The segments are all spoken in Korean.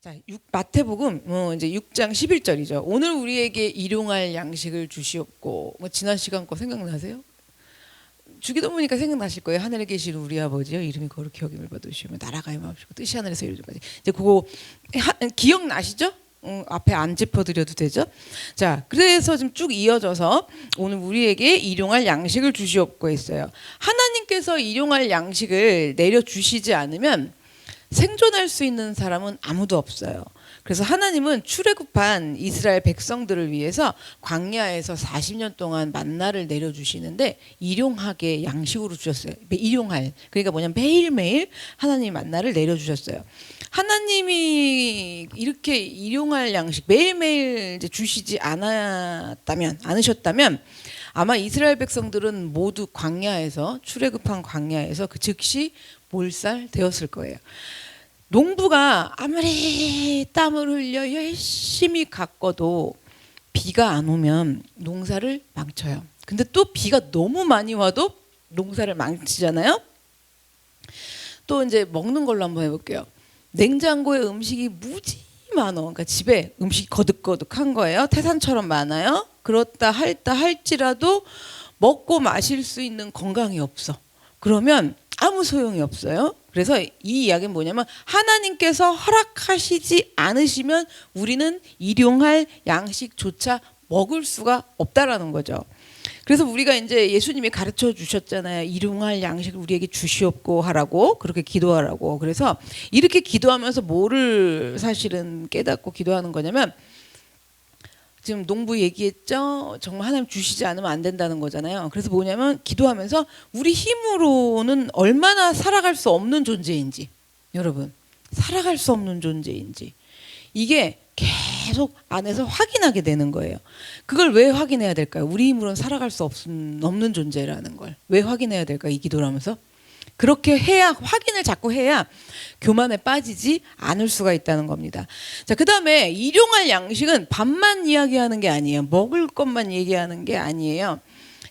자, 마태복음 이제 6장 11절이죠. 오늘 우리에게 일용할 양식을 주시옵고. 지난 시간 거 생각나세요? 주기도문이니까 생각나실 거예요. 하늘에 계신 우리 아버지여 이름이 거룩히 여김을 받으시오며 나라가 임하옵시고 뜻이 하늘에서 이루어지까지. 이제 그거 기억나시죠? 앞에 안 짚어드려도 되죠? 자, 그래서 지금 쭉 이어져서 오늘 우리에게 일용할 양식을 주시옵고 했어요. 하나님께서 일용할 양식을 내려주시지 않으면 생존할 수 있는 사람은 아무도 없어요. 그래서 하나님은 출애굽한 이스라엘 백성들을 위해서 광야에서 40년 동안 만나를 내려주시는데 일용하게 양식으로 주셨어요. 일용할, 그러니까 뭐냐면 매일매일 하나님이 만나를 내려주셨어요. 하나님이 이렇게 일용할 양식 매일매일 이제 주시지 않으셨다면 아마 이스라엘 백성들은 모두 광야에서 출애굽한 광야에서 그 즉시 몰살되었을 거예요. 농부가 아무리 땀을 흘려 열심히 가꿔도 비가 안 오면 농사를 망쳐요. 근데 또 비가 너무 많이 와도 농사를 망치잖아요. 또 이제 먹는 걸로 한번 해볼게요. 냉장고에 음식이 무지 많아. 그러니까 집에 음식이 거득거득한 거예요. 태산처럼 많아요. 그렇다 할지라도 먹고 마실 수 있는 건강이 없어. 그러면 아무 소용이 없어요. 그래서 이 이야기는 뭐냐면 하나님께서 허락하시지 않으시면 우리는 일용할 양식조차 먹을 수가 없다라는 거죠. 그래서 우리가 이제 예수님이 가르쳐 주셨잖아요. 일용할 양식을 우리에게 주시옵고 하라고, 그렇게 기도하라고. 그래서 이렇게 기도하면서 뭐를 사실은 깨닫고 기도하는 거냐면, 지금 농부 얘기했죠. 정말 하나님 주시지 않으면 안 된다는 거잖아요. 그래서 뭐냐면 기도하면서 우리 힘으로는 얼마나 살아갈 수 없는 존재인지, 여러분 살아갈 수 없는 존재인지 이게 계속 안에서 확인하게 되는 거예요. 그걸 왜 확인해야 될까요? 우리 힘으로는 살아갈 수 없는 존재라는 걸 왜 확인해야 될까요? 이 기도를 하면서 그렇게 해야, 확인을 자꾸 해야 교만에 빠지지 않을 수가 있다는 겁니다. 자, 그 다음에 일용할 양식은 밥만 이야기하는 게 아니에요. 먹을 것만 얘기하는 게 아니에요.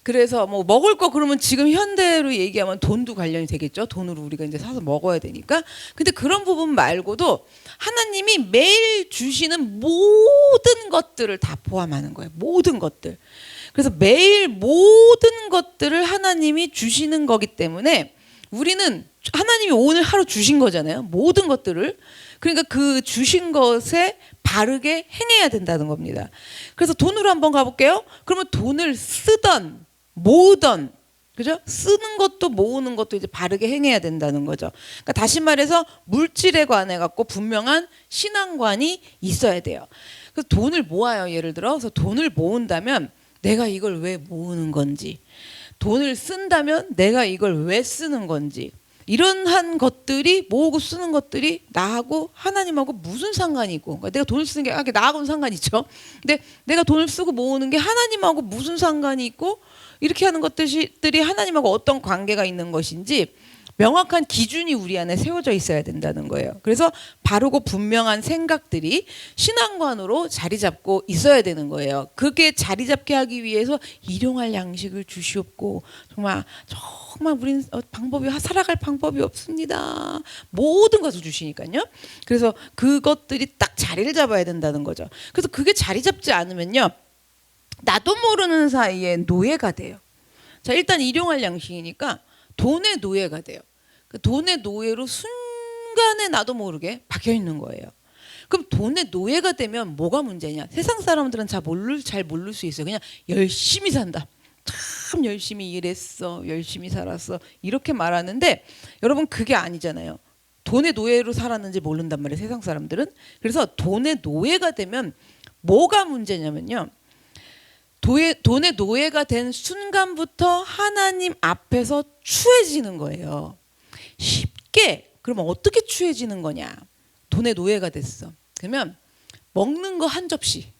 그래서 뭐 먹을 거 그러면 지금 현대로 얘기하면 돈도 관련이 되겠죠. 돈으로 우리가 이제 사서 먹어야 되니까. 근데 그런 부분 말고도 하나님이 매일 주시는 모든 것들을 다 포함하는 거예요. 모든 것들. 그래서 매일 모든 것들을 하나님이 주시는 거기 때문에 우리는 하나님이 오늘 하루 주신 거잖아요. 모든 것들을. 그러니까 그 주신 것에 바르게 행해야 된다는 겁니다. 그래서 돈으로 한번 가볼게요. 그러면 돈을 쓰던 모으던, 그죠? 쓰는 것도 모으는 것도 이제 바르게 행해야 된다는 거죠. 그러니까 다시 말해서 물질에 관해 갖고 분명한 신앙관이 있어야 돼요. 그래서 돈을 모아요. 예를 들어서 돈을 모은다면 내가 이걸 왜 모으는 건지, 돈을 쓴다면 내가 이걸 왜 쓰는 건지, 이런 것들이 모으고 쓰는 것들이 나하고 하나님하고 무슨 상관이 있고, 그러니까 내가 돈을 쓰는 게 나하고는 상관이 있죠. 근데 내가 돈을 쓰고 모으는 게 하나님하고 무슨 상관이 있고, 이렇게 하는 것들이 하나님하고 어떤 관계가 있는 것인지 명확한 기준이 우리 안에 세워져 있어야 된다는 거예요. 그래서 바르고 분명한 생각들이 신앙관으로 자리 잡고 있어야 되는 거예요. 그게 자리 잡게 하기 위해서 일용할 양식을 주시옵고, 정말 우린 살아갈 방법이 없습니다. 모든 것을 주시니까요. 그래서 그것들이 딱 자리를 잡아야 된다는 거죠. 그래서 그게 자리 잡지 않으면요, 나도 모르는 사이에 노예가 돼요. 자, 일단 일용할 양식이니까 돈의 노예가 돼요. 그 돈의 노예로 순간에 나도 모르게 박혀 있는 거예요. 그럼 돈의 노예가 되면 뭐가 문제냐? 세상 사람들은 잘 모를 수 있어요. 그냥 열심히 산다. 참 열심히 일했어. 열심히 살았어. 이렇게 말하는데 여러분 그게 아니잖아요. 돈의 노예로 살았는지 모른단 말이에요. 세상 사람들은. 그래서 돈의 노예가 되면 뭐가 문제냐면요. 돈의 노예가 된 순간부터 하나님 앞에서 추해지는 거예요. 쉽게. 그러면 어떻게 추해지는 거냐? 돈의 노예가 됐어. 그러면 먹는 거 한 접시,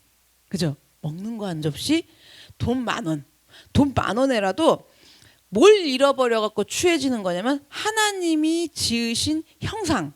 그죠? 먹는 거 한 접시, 돈 10,000원. 돈 10,000원에라도 뭘 잃어버려 갖고 추해지는 거냐면 하나님이 지으신 형상을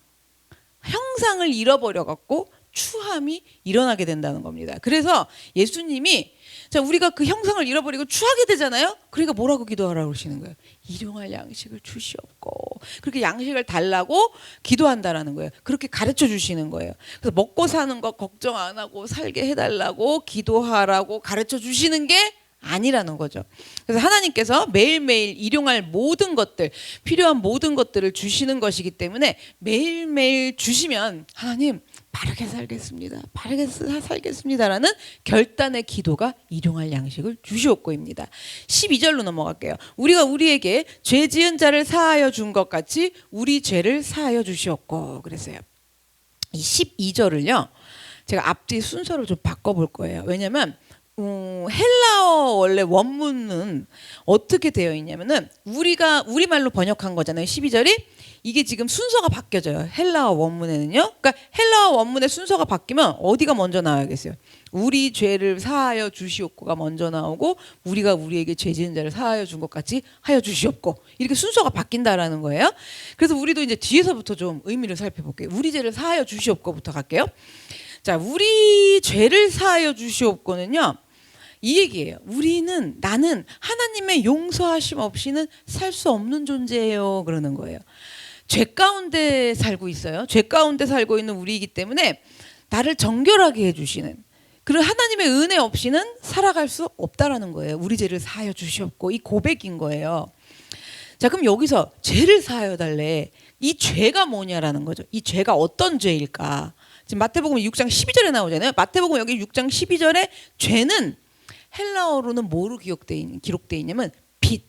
잃어버려 갖고 추함이 일어나게 된다는 겁니다. 그래서 예수님이 자 우리가 그 형상을 잃어버리고 추하게 되잖아요. 그러니까 뭐라고 기도하라고 그러시는 거예요? 일용할 양식을 주시옵고. 그렇게 양식을 달라고 기도한다라는 거예요. 그렇게 가르쳐 주시는 거예요. 그래서 먹고 사는 거 걱정 안 하고 살게 해달라고 기도하라고 가르쳐 주시는 게 아니라는 거죠. 그래서 하나님께서 매일매일 일용할 모든 것들, 필요한 모든 것들을 주시는 것이기 때문에 매일매일 주시면 하나님 바르게 살겠습니다. 바르게 살겠습니다라는 결단의 기도가 일용할 양식을 주시옵고입니다. 12절로 넘어갈게요. 우리가 우리에게 죄 지은 자를 사하여 준 것 같이 우리 죄를 사하여 주시옵고 그랬어요. 이 12절을요. 제가 앞뒤 순서를 좀 바꿔볼 거예요. 왜냐면 헬라어 원래 원문은 어떻게 되어 있냐면은 우리가 우리말로 번역한 거잖아요. 12절이 이게 지금 순서가 바뀌어져요. 헬라어 원문에는요. 그러니까 헬라어 원문의 순서가 바뀌면 어디가 먼저 나와야겠어요. 우리 죄를 사하여 주시옵고가 먼저 나오고 우리가 우리에게 죄 지은 자를 사하여 준 것 같이 하여 주시옵고 이렇게 순서가 바뀐다라는 거예요. 그래서 우리도 이제 뒤에서부터 좀 의미를 살펴볼게요. 우리 죄를 사하여 주시옵고부터 갈게요. 자, 우리 죄를 사하여 주시옵고는요. 이 얘기예요. 나는 하나님의 용서하심 없이는 살 수 없는 존재예요. 그러는 거예요. 죄 가운데 살고 있어요. 죄 가운데 살고 있는 우리이기 때문에 나를 정결하게 해주시는 그런 하나님의 은혜 없이는 살아갈 수 없다라는 거예요. 우리 죄를 사하여 주시옵고 이 고백인 거예요. 자, 그럼 여기서 죄를 사하여 달래. 이 죄가 뭐냐라는 거죠. 이 죄가 어떤 죄일까? 지금 마태복음 6장 12절에 나오잖아요. 마태복음 여기 6장 12절에 죄는 헬라어로는 뭐로 기록되어 있냐면 빚,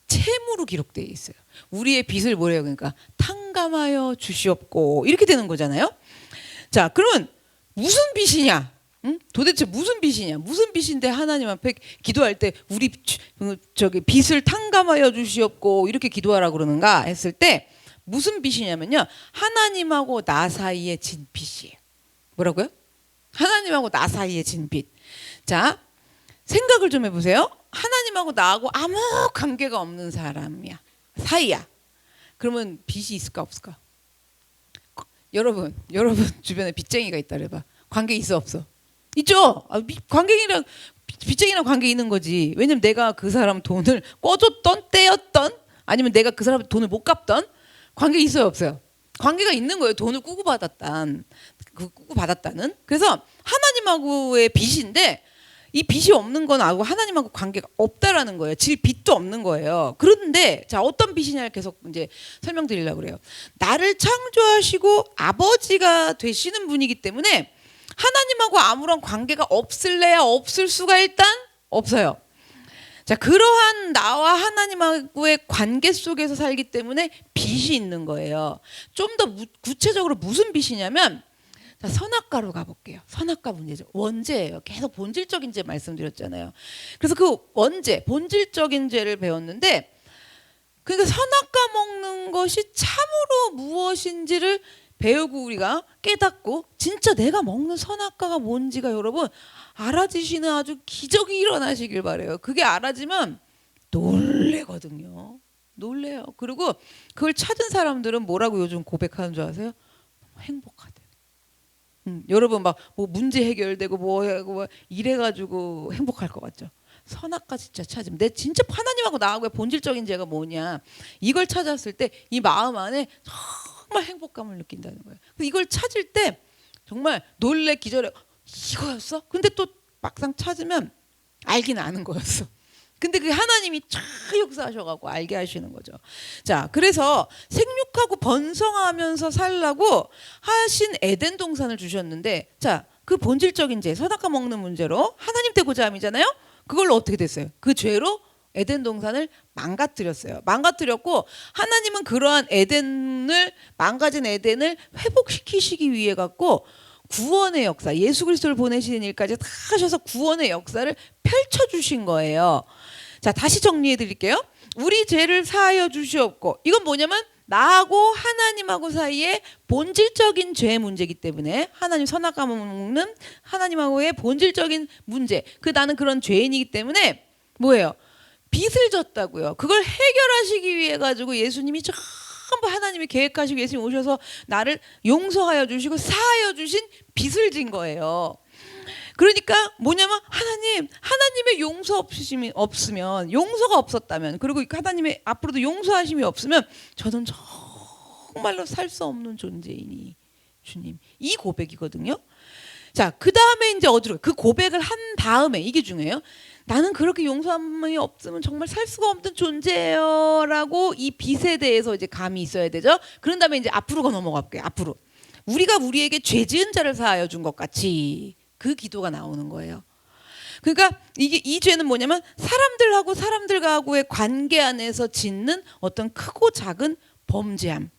채무로 기록되어 있어요. 우리의 빚을 뭐래요? 그러니까 탕감하여 주시옵고 이렇게 되는 거잖아요. 자, 그러면 무슨 빚이냐? 응? 도대체 무슨 빚이냐? 무슨 빚인데 하나님 앞에 기도할 때 우리 빚을 탕감하여 주시옵고 이렇게 기도하라 그러는가 했을 때 무슨 빚이냐면요. 하나님하고 나 사이에 진 빚이에요. 뭐라고요? 하나님하고 나 사이에 진 빚. 자, 생각을 좀 해보세요. 하나님하고 나하고 아무 관계가 없는 사람이야. 사이야. 그러면 빚이 있을까 없을까? 여러분 주변에 빚쟁이가 있다 그래봐. 관계 있어 없어? 있죠. 빚쟁이랑 관계 있는 거지. 왜냐면 내가 그 사람 돈을 꿔줬던 떼었던 아니면 내가 그 사람 돈을 못 갚던 관계 있어요 없어요? 관계가 있는 거예요. 돈을 꾸고 받았다는. 그래서 하나님하고의 빚인데 이 빚이 없는 건 하나님하고 관계가 없다라는 거예요. 질 빚도 없는 거예요. 그런데 자 어떤 빚이냐를 계속 이제 설명드리려고 그래요. 나를 창조하시고 아버지가 되시는 분이기 때문에 하나님하고 아무런 관계가 없을래야 없을 수가 일단 없어요. 자, 그러한 나와 하나님하고의 관계 속에서 살기 때문에 빚이 있는 거예요. 좀 더 구체적으로 무슨 빚이냐면 자, 선악과로 가볼게요. 선악과 문제죠. 원죄예요. 계속 본질적인 죄 말씀드렸잖아요. 그래서 그 원죄, 본질적인 죄를 배웠는데 그러니까 선악과 먹는 것이 참으로 무엇인지를 배우고 우리가 깨닫고 진짜 내가 먹는 선악과가 뭔지가 여러분 알아지시는 아주 기적이 일어나시길 바래요. 그게 알아지면 놀래거든요. 놀래요. 그리고 그걸 찾은 사람들은 뭐라고 요즘 고백하는 줄 아세요? 행복하대. 여러분 막 뭐 문제 해결되고 뭐 이래가지고 행복할 것 같죠. 선악과 진짜 찾으면 내 진짜 하나님하고 나하고의 본질적인 죄가 뭐냐 이걸 찾았을 때 이 마음 안에 정말 행복감을 느낀다는 거예요. 이걸 찾을 때 정말 놀래 기절해. 이거였어? 근데 또 막상 찾으면 알긴 아는 거였어. 근데 그 하나님이 쫙 역사하셔가지고 알게 하시는 거죠. 자, 그래서 생육하고 번성하면서 살라고 하신 에덴 동산을 주셨는데, 자, 그 본질적인 죄, 선악과 먹는 문제로 하나님 되고자 함이잖아요. 그걸로 어떻게 됐어요? 그 죄로 에덴 동산을 망가뜨렸어요. 망가뜨렸고 하나님은 그러한 망가진 에덴을 회복시키시기 위해 갖고 구원의 역사, 예수 그리스도를 보내시는 일까지 다 하셔서 구원의 역사를 펼쳐주신 거예요. 자, 다시 정리해 드릴게요. 우리 죄를 사하여 주시옵고 이건 뭐냐면 나하고 하나님하고 사이에 본질적인 죄 문제이기 때문에 하나님 선악과 먹는 하나님하고의 본질적인 문제 나는 그런 죄인이기 때문에 뭐예요? 빚을 졌다고요. 그걸 해결하시기 위해 가지고 예수님이 저 전부 하나님이 계획하시고 예수님 오셔서 나를 용서하여 주시고 사하여 주신 빚을 진 거예요. 그러니까 뭐냐면 하나님의 용서 없으면, 용서가 없었다면, 그리고 하나님의 앞으로도 용서하심이 없으면 저는 정말로 살 수 없는 존재이니 주님, 이 고백이거든요. 자, 그 다음에 이제 어디로, 그 고백을 한 다음에 이게 중요해요. 나는 그렇게 용서함이 없으면 정말 살 수가 없는 존재예요 라고 이 빚에 대해서 이제 감이 있어야 되죠. 그런 다음에 이제 앞으로 넘어갈게요. 앞으로 우리가 우리에게 죄 지은 자를 사하여 준 것 같이 그 기도가 나오는 거예요. 그러니까 이게 이 죄는 뭐냐면 사람들하고 사람들과의 관계 안에서 짓는 어떤 크고 작은 범죄함,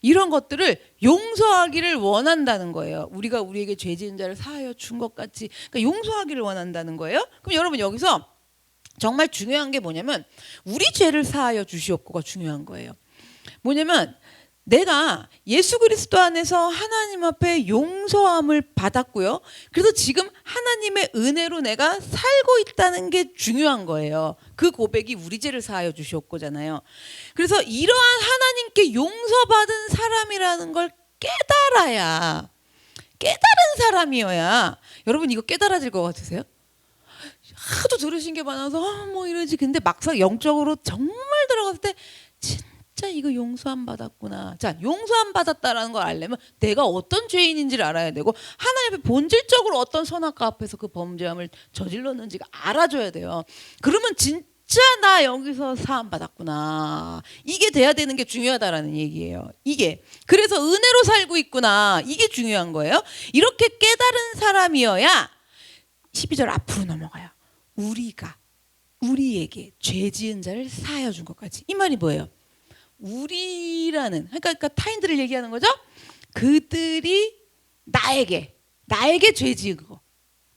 이런 것들을 용서하기를 원한다는 거예요. 우리가 우리에게 죄 지은 자를 사하여 준 것 같이, 그러니까 용서하기를 원한다는 거예요. 그럼 여러분 여기서 정말 중요한 게 뭐냐면 우리 죄를 사하여 주시옵고가 중요한 거예요. 뭐냐면 내가 예수 그리스도 안에서 하나님 앞에 용서함을 받았고요. 그래서 지금 하나님의 은혜로 내가 살고 있다는 게 중요한 거예요. 그 고백이 우리 죄를 사하여 주시옵고잖아요. 그래서 이러한 하나님께 용서받은 사람이라는 걸 깨달아야, 깨달은 사람이어야, 여러분 이거 깨달아질 것 같으세요? 하도 들으신 게 많아서 뭐 이러지. 근데 막상 영적으로 정말 들어갔을 때 진짜 이거 용서함 받았구나. 자, 용서함 받았다라는 걸 알려면 내가 어떤 죄인인지를 알아야 되고 하나님 앞에 본질적으로 어떤 선악과 앞에서 그 범죄함을 저질렀는지가 알아줘야 돼요. 그러면 진짜 나 여기서 사함 받았구나, 이게 돼야 되는 게 중요하다라는 얘기예요. 이게 그래서 은혜로 살고 있구나, 이게 중요한 거예요. 이렇게 깨달은 사람이어야 12절 앞으로 넘어가요. 우리가 우리에게 죄 지은 자를 사하여 준 것까지. 이 말이 뭐예요? 우리라는, 그러니까 타인들을 얘기하는 거죠. 그들이 나에게 죄 지은 거,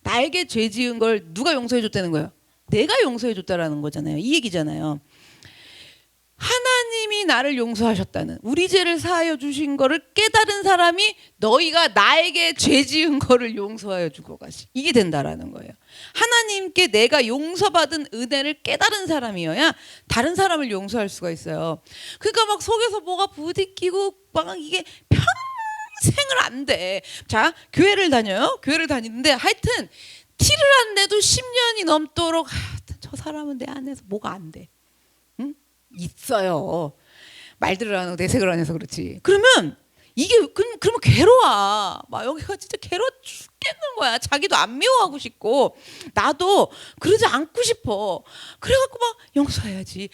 나에게 죄 지은 걸 누가 용서해 줬다는 거예요? 내가 용서해 줬다라는 거잖아요. 이 얘기잖아요. 하나님이 나를 용서하셨다는, 우리 죄를 사하여 주신 거를 깨달은 사람이 너희가 나에게 죄 지은 거를 용서하여 준 것까지, 이게 된다라는 거예요. 하나님께 내가 용서받은 은혜를 깨달은 사람이어야 다른 사람을 용서할 수가 있어요. 그러니까 막 속에서 뭐가 부딪히고 막 이게 평생을 안 돼. 자, 교회를 다녀요. 교회를 다니는데 하여튼 티를 안 내도 10년이 넘도록 저 사람은 내 안에서 뭐가 안 돼. 응? 있어요. 말들을 안 하고 내색을 안 해서 그렇지. 그러면 이게 그러면 괴로워. 막 여기가 진짜 괴로워 죽겠는 거야. 자기도 안 미워하고 싶고 나도 그러지 않고 싶어. 그래갖고 막 용서해야지,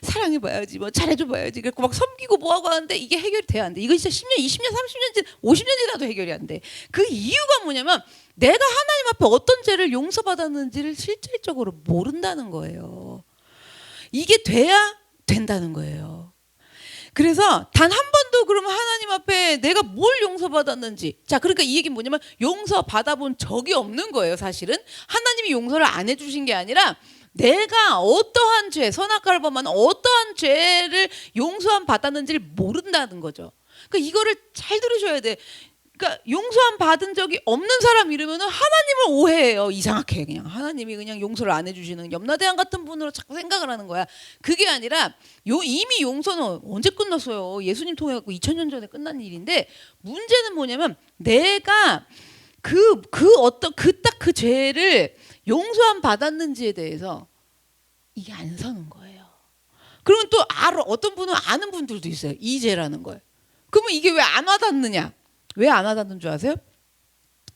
사랑해봐야지, 뭐 잘해줘봐야지. 그래갖고 막 섬기고 뭐하고 하는데 이게 해결이 돼야 안 돼. 이거 진짜 10년, 20년, 30년, 50년 지나도 해결이 안 돼. 그 이유가 뭐냐면 내가 하나님 앞에 어떤 죄를 용서받았는지를 실질적으로 모른다는 거예요. 이게 돼야 된다는 거예요. 그래서 단 한 번도 그러면 하나님 앞에 내가 뭘 용서받았는지, 자, 그러니까 이 얘기는 뭐냐면 용서 받아본 적이 없는 거예요. 사실은 하나님이 용서를 안 해주신 게 아니라 내가 어떠한 죄, 선악과를 범한 어떠한 죄를 용서함 받았는지를 모른다는 거죠. 그러니까 이거를 잘 들으셔야 돼. 그러니까 용서함 받은 적이 없는 사람 이러면은 하나님을 오해해요. 이상하게 그냥 하나님이 그냥 용서를 안 해주시는 염라대왕 같은 분으로 자꾸 생각을 하는 거야. 그게 아니라 이미 용서는 언제 끝났어요? 예수님 통해 갖고 2000년 전에 끝난 일인데, 문제는 뭐냐면 내가 딱 그 죄를 용서함 받았는지에 대해서 이게 안 서는 거예요. 그러면 또 어떤 분은 아는 분들도 있어요. 이 죄라는 걸. 그러면 이게 왜 안 와닿느냐? 왜 안 와닿는 줄 아세요?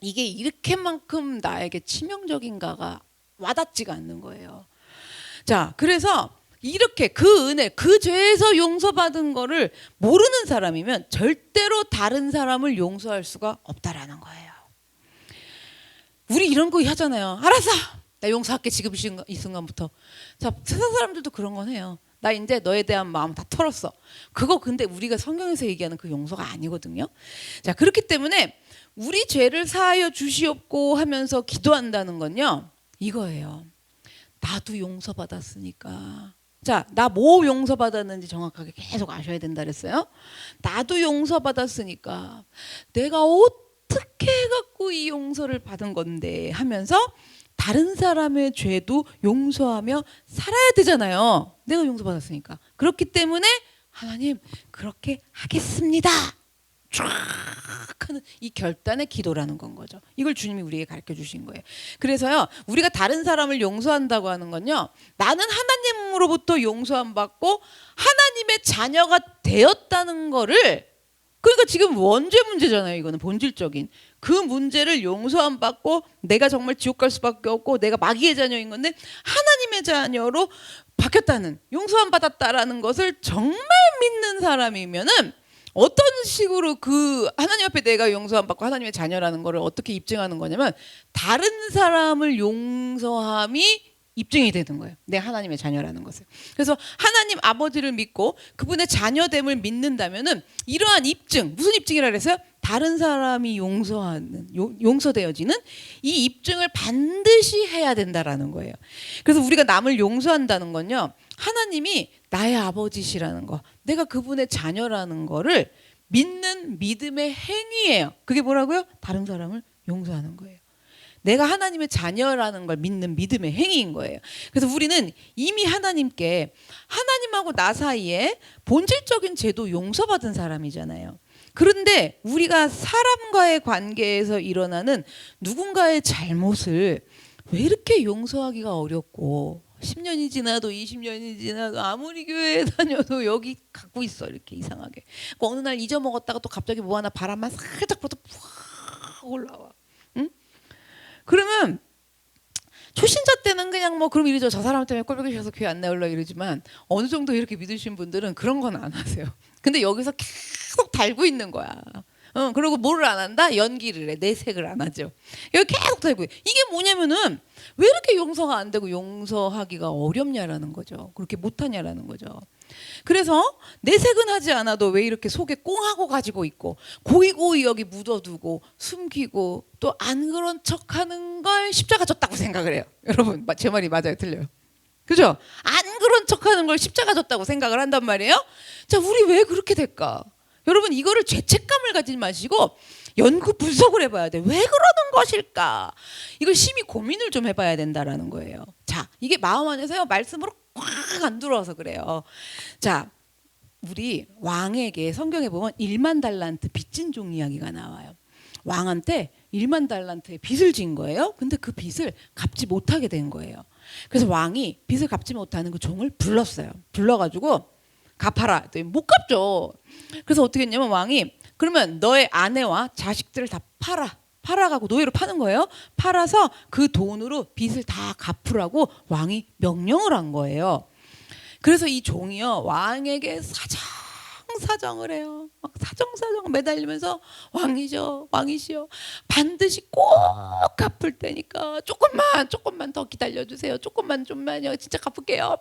이게 이렇게만큼 나에게 치명적인가가 와닿지가 않는 거예요. 자, 그래서 이렇게 그 은혜, 그 죄에서 용서받은 거를 모르는 사람이면 절대로 다른 사람을 용서할 수가 없다라는 거예요. 우리 이런 거 하잖아요. 알았어, 나 용서할게 지금 이 순간부터. 자, 세상 사람들도 그런 건 해요. 나 이제 너에 대한 마음 다 털었어. 그거 근데 우리가 성경에서 얘기하는 그 용서가 아니거든요. 자, 그렇기 때문에 우리 죄를 사하여 주시옵고 하면서 기도한다는 건요, 이거예요. 나도 용서받았으니까. 자, 나 뭐 용서받았는지 정확하게 계속 아셔야 된다 그랬어요. 나도 용서받았으니까 내가 어떻게 해갖고 이 용서를 받은 건데 하면서 다른 사람의 죄도 용서하며 살아야 되잖아요. 내가 용서받았으니까. 그렇기 때문에 하나님 그렇게 하겠습니다. 쫙 하는 이 결단의 기도라는 건 거죠. 이걸 주님이 우리에게 가르쳐 주신 거예요. 그래서요, 우리가 다른 사람을 용서한다고 하는 건요, 나는 하나님으로부터 용서함 받고 하나님의 자녀가 되었다는 거를, 그러니까 지금 원죄 문제잖아요. 이거는 본질적인 그 문제를 용서함 받고 내가 정말 지옥 갈 수밖에 없고 내가 마귀의 자녀인 건데 하나님의 자녀로 바뀌었다는, 용서함 받았다라는 것을 정말 믿는 사람이면은 어떤 식으로 그 하나님 앞에 내가 용서함 받고 하나님의 자녀라는 거를 어떻게 입증하는 거냐면, 다른 사람을 용서함이 입증이 되는 거예요. 내 하나님의 자녀라는 것을. 그래서 하나님 아버지를 믿고 그분의 자녀됨을 믿는다면은 이러한 입증, 무슨 입증이라 그랬어요? 다른 사람이 용서되어지는 이 입증을 반드시 해야 된다라는 거예요. 그래서 우리가 남을 용서한다는 건요, 하나님이 나의 아버지시라는 거, 내가 그분의 자녀라는 거를 믿는 믿음의 행위예요. 그게 뭐라고요? 다른 사람을 용서하는 거예요. 내가 하나님의 자녀라는 걸 믿는 믿음의 행위인 거예요. 그래서 우리는 이미 하나님께, 하나님하고 나 사이에 본질적인 죄도 용서받은 사람이잖아요. 그런데 우리가 사람과의 관계에서 일어나는 누군가의 잘못을 왜 이렇게 용서하기가 어렵고, 10년이 지나도 20년이 지나도 아무리 교회에 다녀도 여기 갖고 있어, 이렇게 이상하게. 어느 날 잊어먹었다가 또 갑자기 뭐 하나 바람만 살짝 불어도 푹 올라와. 응? 그러면 초신자 때는 그냥 뭐 그럼 이러죠. 저 사람 때문에 꼴보기 싫어서 교회 안 나올라 이러지만, 어느 정도 이렇게 믿으신 분들은 그런 건 안 하세요. 근데 여기서 계속 달고 있는 거야. 그리고 뭐를 안 한다? 연기를 해. 내색을 안 하죠. 여기 계속 달고. 이게 뭐냐면은 왜 이렇게 용서가 안 되고 용서하기가 어렵냐라는 거죠. 그렇게 못하냐라는 거죠. 그래서 내색은 하지 않아도 왜 이렇게 속에 꽁하고 가지고 있고, 고이고이 여기 묻어두고 숨기고, 또 안 그런 척하는 걸 십자가 졌다고 생각을 해요. 여러분, 제 말이 맞아요, 틀려요? 그죠? 안 그런 척하는 걸 십자가 졌다고 생각을 한단 말이에요. 자, 우리 왜 그렇게 될까? 여러분, 이거를 죄책감을 가지지 마시고 연구 분석을 해봐야 돼. 왜 그러는 것일까? 이걸 심히 고민을 좀 해봐야 된다라는 거예요. 자, 이게 마음 안에서요, 말씀으로 꽉 안 들어와서 그래요. 자, 우리 왕에게 성경에 보면 1만 달란트 빚진 종 이야기가 나와요. 왕한테 1만 달란트의 빚을 진 거예요. 근데 그 빚을 갚지 못하게 된 거예요. 그래서 왕이 빚을 갚지 못하는 그 종을 불렀어요. 불러가지고 갚아라. 못 갚죠. 그래서 어떻게 했냐면 왕이, 그러면 너의 아내와 자식들을 다 팔아가고 노예로 파는 거예요. 팔아서 그 돈으로 빚을 다 갚으라고 왕이 명령을 한 거예요. 그래서 이 종이요, 왕에게 사정을 해요. 막 사정 매달리면서, 왕이시여 반드시 꼭 갚을 테니까 조금만 더 기다려주세요. 좀만요. 진짜 갚을게요. 막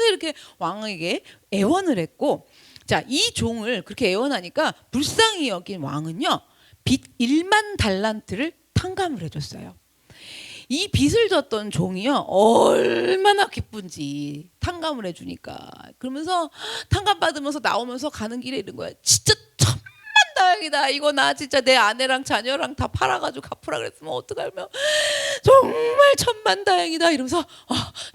이렇게 왕에게 애원을 했고, 자, 이 종을 그렇게 애원하니까 불쌍히 여긴 왕은요, 빚 1만 달란트를 탕감을 해줬어요. 이 빚을 졌던 종이요, 얼마나 기쁜지 탕감을 해주니까. 그러면서 탕감 받으면서 나오면서 가는 길에 이런 거야. 진짜 천만다행이다. 이거 나 진짜 내 아내랑 자녀랑 다 팔아가지고 갚으라 그랬으면 어떡하면 정말 천만다행이다. 이러면서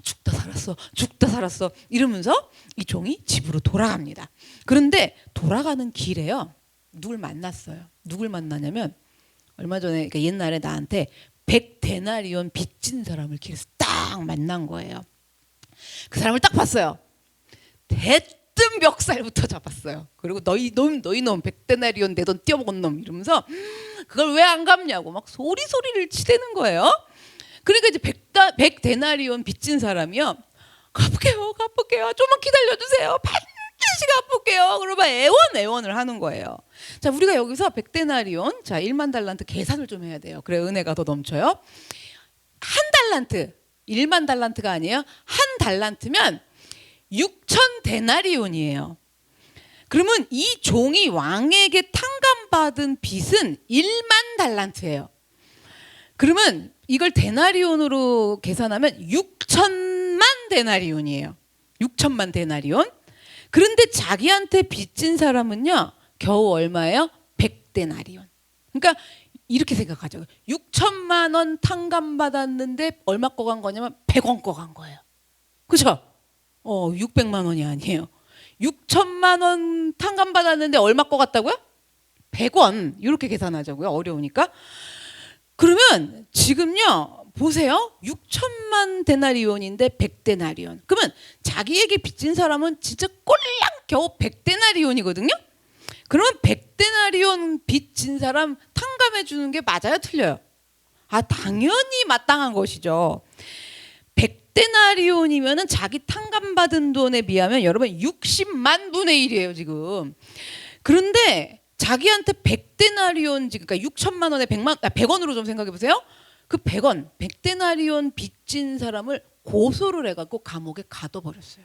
죽다 살았어 이러면서 이 종이 집으로 돌아갑니다. 그런데 돌아가는 길에요, 누굴 만났어요. 누굴 만나냐면, 얼마 전에, 그러니까 옛날에 나한테 100데나리온 빚진 사람을 길에서 딱 만난 거예요. 그 사람을 딱 봤어요. 대뜸 멱살부터 잡았어요. 그리고 너희 놈 100데나리온 내 돈 떼어먹은 놈 이러면서 그걸 왜 안 갚냐고 막 소리를 치대는 거예요. 그러니까 이제 100데나리온 빚진 사람이요, 갚을게요. 좀만 기다려주세요. 반드시 갚을게요. 그러면 애원을 하는 거예요. 자, 우리가 여기서 100데나리온, 자, 1만 달란트 계산을 좀 해야 돼요. 그래 은혜가 더 넘쳐요. 한 달란트, 1만 달란트가 아니에요. 한 달란트면 6,000데나리온이에요. 그러면 이 종이 왕에게 탕감받은 빚은 1만 달란트예요. 그러면 이걸 데나리온으로 계산하면 6천만 데나리온이에요. 6천만 데나리온. 그런데 자기한테 빚진 사람은요, 겨우 얼마예요? 100데나리온. 그러니까 이렇게 생각하죠. 6천만 원 탕감받았는데 얼마 거 간 거냐면 100원 거 간 거예요. 그렇죠? 600만 원이 아니에요. 6천만 원 탕감 받았는데 얼마 거 같다고요? 100원 이렇게 계산하자고요. 어려우니까. 그러면 지금요 보세요. 6천만 데나리온인데 100데나리온. 그러면 자기에게 빚진 사람은 진짜 꼴랑 겨우 100데나리온이거든요. 그러면 100데나리온 빚진 사람 탕감해 주는 게 맞아요, 틀려요? 아, 당연히 마땅한 것이죠. 100데나리온이면은 자기 탕감 받은 돈에 비하면 여러분 60만 분의 1이에요, 지금. 그런데 자기한테 100데나리온 그러니까 6천만 원에 100원으로 좀 생각해 보세요. 그 100원, 100데나리온 빚진 사람을 고소를 해갖고 감옥에 가둬버렸어요.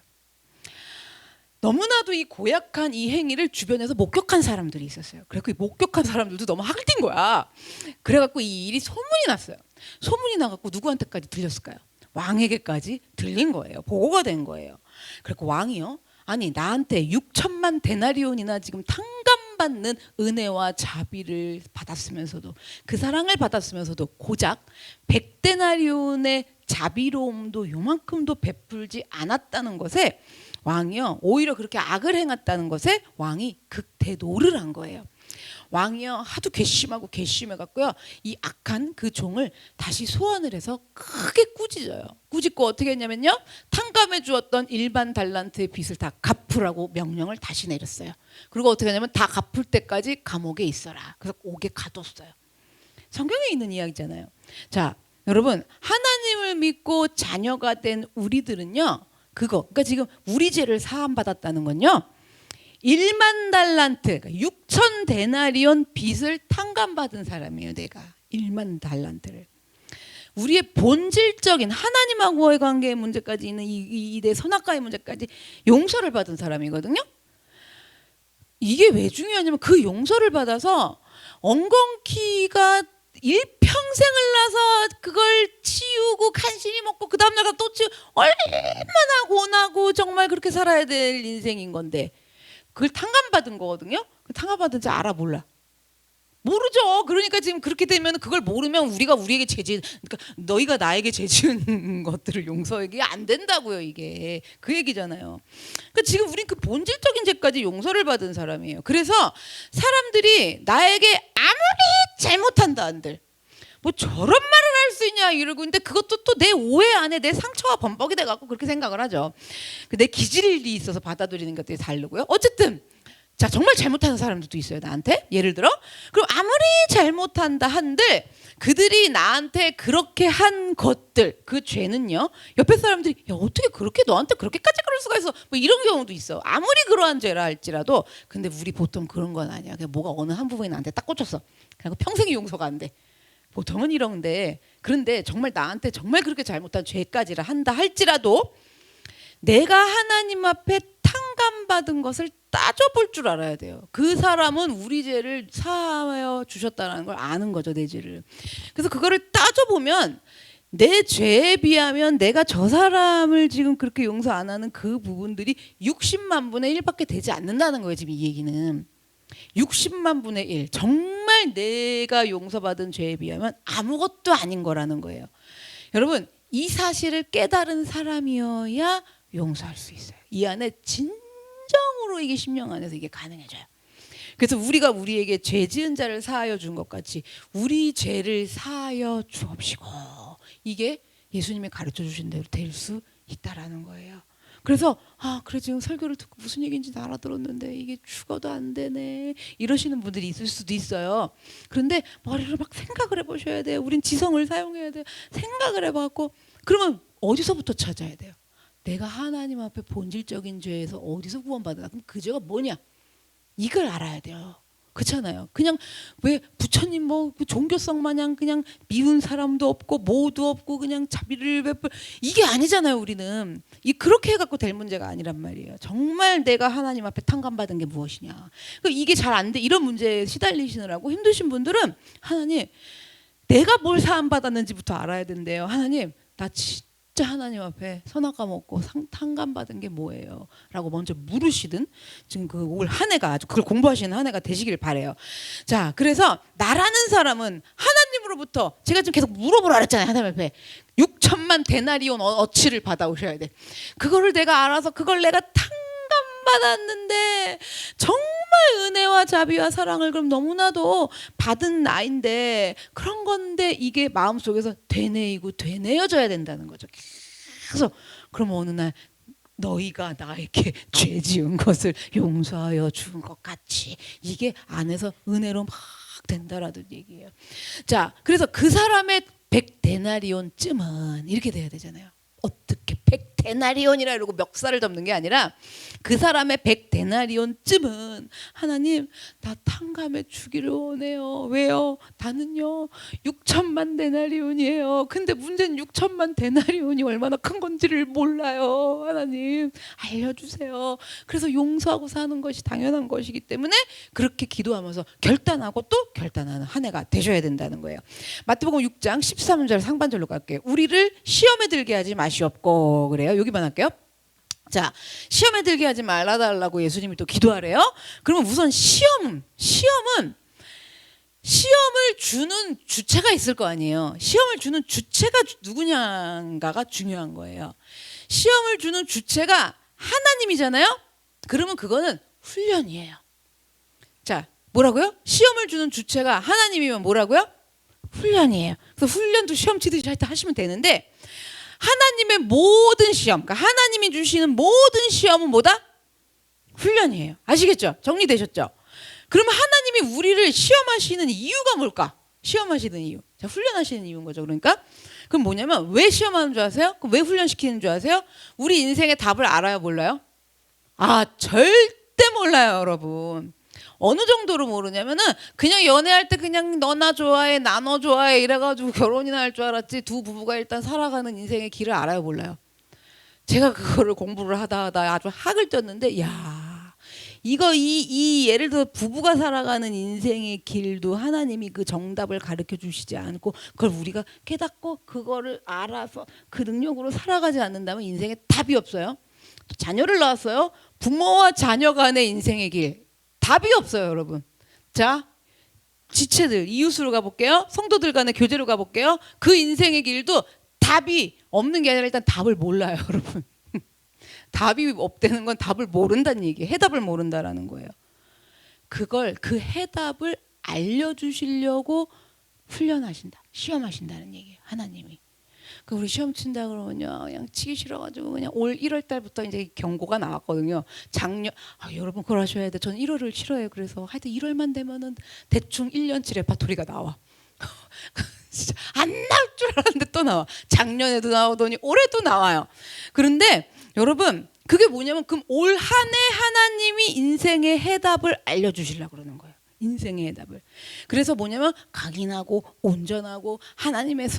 너무나도 이 고약한 이 행위를 주변에서 목격한 사람들이 있었어요. 그래서 이 목격한 사람들도 너무 학대인 거야. 그래갖고 이 일이 소문이 났어요. 소문이 나갖고 누구한테까지 들렸을까요? 왕에게까지 들린 거예요. 보고가 된 거예요. 그래서 왕이요. 아니 나한테 6천만 데나리온이나 지금 탕감받는 은혜와 자비를 받았으면서도 그 사랑을 받았으면서도 고작 100데나리온의 자비로움도 요만큼도 베풀지 않았다는 것에 왕이요 오히려 그렇게 악을 행했다는 것에 왕이 극대노를 한 거예요. 왕이요 하도 괘씸해갖고요 이 악한 그 종을 다시 소환을 해서 크게 꾸짖어요. 꾸짖고 어떻게 했냐면요 탕감해 주었던 일반 달란트의 빚을 다 갚으라고 명령을 다시 내렸어요. 그리고 어떻게 하냐면 다 갚을 때까지 감옥에 있어라. 그래서 옥에 가뒀어요. 성경에 있는 이야기잖아요. 자 여러분 하나님을 믿고 자녀가 된 우리들은요 그러니까 지금 우리 죄를 사함 받았다는 건요 1만 달란트, 6천 데나리온 빚을 탕감받은 사람이에요. 내가 1만 달란트를. 우리의 본질적인 하나님하고의 관계의 문제까지 있는 이 내 선악과의 문제까지 용서를 받은 사람이거든요. 이게 왜 중요하냐면 그 용서를 받아서 엉겅퀴가 일평생을 나서 그걸 치우고 간신히 먹고 그 다음날 또 치우고 얼마나 고나고 정말 그렇게 살아야 될 인생인 건데 그걸 탕감받은 거거든요. 탕감받은 줄 알아 몰라? 모르죠. 그러니까 지금 그렇게 되면 그걸 모르면 우리가 우리에게 그러니까 너희가 나에게 죄 지은 것들을 용서하기 안 된다고요. 이게 그 얘기잖아요. 그러니까 지금 우린 그 본질적인 죄까지 용서를 받은 사람이에요. 그래서 사람들이 나에게 아무리 잘못한다 한들 뭐 저런 말을 할 수 있냐 이러고 근데 그것도 또 내 오해 안에 내 상처와 범벅이 돼갖고 그렇게 생각을 하죠. 내 기질이 있어서 받아들이는 것들이 다르고요. 어쨌든 자 정말 잘못하는 사람들도 있어요 나한테. 예를 들어 그럼 아무리 잘못한다 한들 그들이 나한테 그렇게 한 것들 그 죄는요 옆에 사람들이 야 어떻게 그렇게 너한테 그렇게까지 그럴 수가 있어 뭐 이런 경우도 있어. 아무리 그러한 죄라 할지라도 근데 우리 보통 그런 건 아니야. 그냥 뭐가 어느 한 부분이 나한테 딱 꽂혔어. 그리고 평생이 용서가 안 돼. 보통은 이런데 그런데 정말 나한테 정말 그렇게 잘못한 죄까지라 한다 할지라도 내가 하나님 앞에 탕감받은 것을 따져볼 줄 알아야 돼요. 그 사람은 우리 죄를 사하여 주셨다는 걸 아는 거죠. 내 죄를. 그래서 그거를 따져보면 내 죄에 비하면 내가 저 사람을 지금 그렇게 용서 안 하는 그 부분들이 60만 분의 1밖에 되지 않는다는 거예요. 지금 이 얘기는 60만 분의 1 정말 내가 용서받은 죄에 비하면 아무것도 아닌 거라는 거예요. 여러분 이 사실을 깨달은 사람이어야 용서할 수 있어요. 이 안에 진정으로 이게 심령 안에서 이게 가능해져요. 그래서 우리가 우리에게 죄 지은 자를 사하여 준 것 같이 우리 죄를 사하여 주옵시고 이게 예수님이 가르쳐 주신 대로 될 수 있다라는 거예요. 그래서 아 그래 지금 설교를 듣고 무슨 얘기인지 알아들었는데 이게 죽어도 안 되네 이러시는 분들이 있을 수도 있어요. 그런데 머리를 막 생각을 해보셔야 돼요. 우린 지성을 사용해야 돼요. 생각을 해봐갖고 그러면 어디서부터 찾아야 돼요? 내가 하나님 앞에 본질적인 죄에서 어디서 구원받으나 그럼 그 죄가 뭐냐 이걸 알아야 돼요. 그렇잖아요. 그냥 왜 부처님 뭐 종교성 마냥 그냥 미운 사람도 없고 뭐도 없고 그냥 자비를 베풀 이게 아니잖아요. 우리는 이 그렇게 해갖고 될 문제가 아니란 말이에요. 정말 내가 하나님 앞에 탕감받은 게 무엇이냐. 이게 잘 안 돼. 이런 문제에 시달리시느라고 힘드신 분들은 하나님 내가 뭘 사함 받았는지부터 알아야 된대요. 하나님 나 진짜 하나님 앞에 선악과 먹고 탕감 받은 게 뭐예요? 라고 먼저 물으시든 지금 그 올 한 해가 아주 그걸 공부하시는 한 해가 되시길 바래요. 자, 그래서 나라는 사람은 하나님으로부터 제가 지금 계속 물어보라 그랬잖아요. 하나님 앞에 6천만 데나리온 어치를 받아오셔야 돼. 그거를 내가 알아서 그걸 내가 탕감 받았는데 정말 은혜와 자비와 사랑을 그럼 너무나도 받은 나인데 그런 건데 이게 마음속에서 되뇌이고 되뇌어져야 된다는 거죠. 계속. 그럼 어느 날 너희가 나에게 죄 지은 것을 용서하여 준 것 같이 이게 안에서 은혜로 막 된다라는 얘기예요. 자, 그래서 그 사람의 100데나리온쯤은 이렇게 돼야 되잖아요. 어떻게 100데나리온이라 이러고 멱살을 잡는 게 아니라 그 사람의 100데나리온쯤은 하나님 나 탕감해 주기를 원해요. 왜요? 나는요 6천만 데나리온이에요. 근데 문제는 6천만 데나리온이 얼마나 큰 건지를 몰라요. 하나님 알려주세요. 그래서 용서하고 사는 것이 당연한 것이기 때문에 그렇게 기도하면서 결단하고 또 결단하는 한 해가 되셔야 된다는 거예요. 마태복음 6장 13절 상반절로 갈게요. 우리를 시험에 들게 하지 마시옵고 그래요. 여기만 할게요. 자, 시험에 들게 하지 말아달라고 예수님이 또 기도하래요. 그러면 우선 시험은 시험을 주는 주체가 있을 거 아니에요. 시험을 주는 주체가 누구냐가가 중요한 거예요. 시험을 주는 주체가 하나님이잖아요. 그러면 그거는 훈련이에요. 자, 뭐라고요? 시험을 주는 주체가 하나님이면 뭐라고요? 훈련이에요. 그래서 훈련도 시험 치듯이 하시면 되는데 하나님의 모든 시험, 그러니까 하나님이 주시는 모든 시험은 뭐다? 훈련이에요. 아시겠죠? 정리되셨죠? 그러면 하나님이 우리를 시험하시는 이유가 뭘까? 시험하시는 이유. 자, 훈련하시는 이유인 거죠. 그러니까 그럼 뭐냐면 왜 시험하는 줄 아세요? 그럼 왜 훈련시키는 줄 아세요? 우리 인생의 답을 알아요, 몰라요? 아, 절대 몰라요, 여러분. 어느 정도로 모르냐면은 그냥 연애할 때 그냥 너나 좋아해 나 너 좋아해 이래가지고 결혼이나 할 줄 알았지 두 부부가 일단 살아가는 인생의 길을 알아요, 몰라요? 제가 그거를 공부를 하다 아주 학을 떴는데 야 이거 이 예를 들어 부부가 살아가는 인생의 길도 하나님이 그 정답을 가르쳐 주시지 않고 그걸 우리가 깨닫고 그거를 알아서 그 능력으로 살아가지 않는다면 인생에 답이 없어요. 자녀를 낳았어요. 부모와 자녀 간의 인생의 길 답이 없어요, 여러분. 자, 지체들 이웃으로 가볼게요. 성도들 간의 교제로 가볼게요. 그 인생의 길도 답이 없는 게 아니라 일단 답을 몰라요, 여러분. 답이 없다는 건 답을 모른다는 얘기예요. 해답을 모른다라는 거예요. 그걸 그 해답을 알려주시려고 훈련하신다, 시험하신다는 얘기예요, 하나님이. 그 우리 시험 친다 그러면요 그냥 치기 싫어가지고 그냥 올 1월 달부터 이제 경고가 나왔거든요. 작년 여러분 그걸 하셔야 돼. 저는 1월을 싫어해요. 그래서 하여튼 1월만 되면은 대충 1년치 레파토리가 나와. 진짜 안 나올 줄 알았는데 또 나와. 작년에도 나오더니 올해도 나와요. 그런데 여러분 그게 뭐냐면 그럼 올 한 해 하나님이 인생의 해답을 알려주시려고 그러는 거예요. 인생의 해답을. 그래서 뭐냐면 강인하고 온전하고 하나님의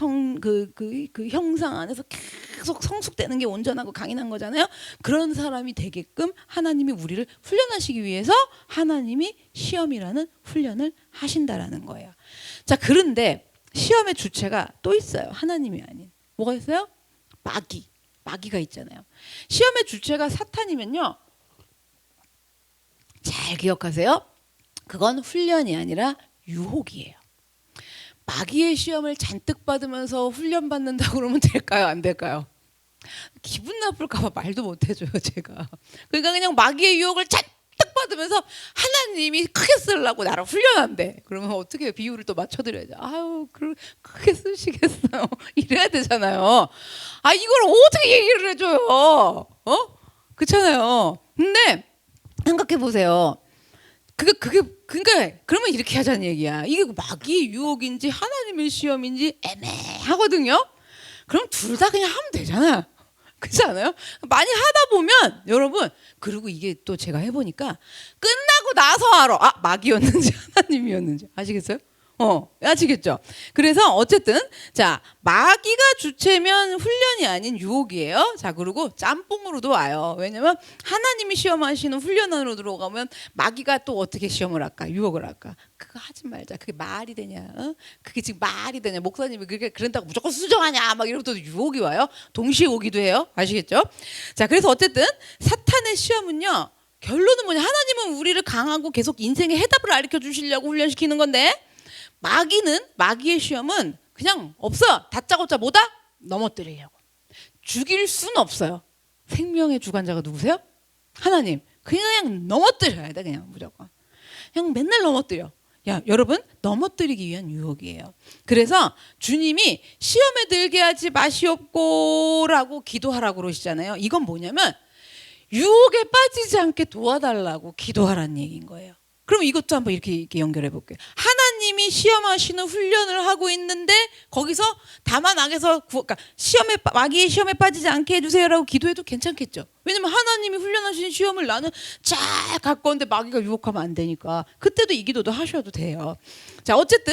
그 형상 안에서 계속 성숙되는 게 온전하고 강인한 거잖아요. 그런 사람이 되게끔 하나님이 우리를 훈련하시기 위해서 하나님이 시험이라는 훈련을 하신다라는 거예요. 자, 그런데 시험의 주체가 또 있어요. 하나님이 아닌. 뭐가 있어요? 마귀가 있잖아요. 시험의 주체가 사탄이면요. 잘 기억하세요. 그건 훈련이 아니라 유혹이에요. 마귀의 시험을 잔뜩 받으면서 훈련 받는다고 그러면 될까요? 안 될까요? 기분 나쁠까 봐 말도 못 해줘요, 제가. 그러니까 그냥 마귀의 유혹을 잔뜩 받으면서 하나님이 크게 쓰려고 나를 훈련한대. 그러면 어떻게 비유를 또 맞춰드려야죠. 아유, 크게 쓰시겠어요. 이래야 되잖아요. 아, 이걸 어떻게 얘기를 해줘요? 그렇잖아요. 근데 생각해 보세요. 그러니까 그러면 이렇게 하자는 얘기야. 이게 마귀의 유혹인지 하나님의 시험인지 애매하거든요. 그럼 둘 다 그냥 하면 되잖아요. 그렇지 않아요? 많이 하다 보면 여러분 그리고 이게 또 제가 해보니까 끝나고 나서 알아. 아, 마귀였는지 하나님이었는지. 아시겠어요? 아시겠죠? 그래서 어쨌든 자 마귀가 주체면 훈련이 아닌 유혹이에요. 자 그리고 짬뽕으로도 와요. 왜냐면 하나님이 시험하시는 훈련 안으로 들어가면 마귀가 또 어떻게 시험을 할까? 유혹을 할까? 그거 하지 말자. 그게 말이 되냐? 그게 지금 말이 되냐? 목사님이 그런다고 무조건 수정하냐? 막 이러면서 유혹이 와요. 동시에 오기도 해요. 아시겠죠? 자 그래서 어쨌든 사탄의 시험은요. 결론은 뭐냐? 하나님은 우리를 강하고 계속 인생의 해답을 가르쳐 주시려고 훈련시키는 건데 마귀의 시험은 그냥 없어. 다짜고짜 뭐다? 넘어뜨리려고. 죽일 수는 없어요. 생명의 주관자가 누구세요? 하나님. 그냥 넘어뜨려야 돼. 그냥 무조건. 그냥 맨날 넘어뜨려. 야, 여러분, 넘어뜨리기 위한 유혹이에요. 그래서 주님이 시험에 들게 하지 마시옵고라고 기도하라고 그러시잖아요. 이건 뭐냐면 유혹에 빠지지 않게 도와달라고 기도하라는 얘기인 거예요. 그럼 이것도 한번 이렇게 연결해 볼게요. 하나님이 시험하시는 훈련을 하고 있는데 거기서 다만 악에서 그러니까 마귀의 시험에 빠지지 않게 해주세요라고 기도해도 괜찮겠죠. 왜냐면 하나님이 훈련하신 시험을 나는 잘 갖고 오는데 마귀가 유혹하면 안 되니까 그때도 이 기도도 하셔도 돼요. 자, 어쨌든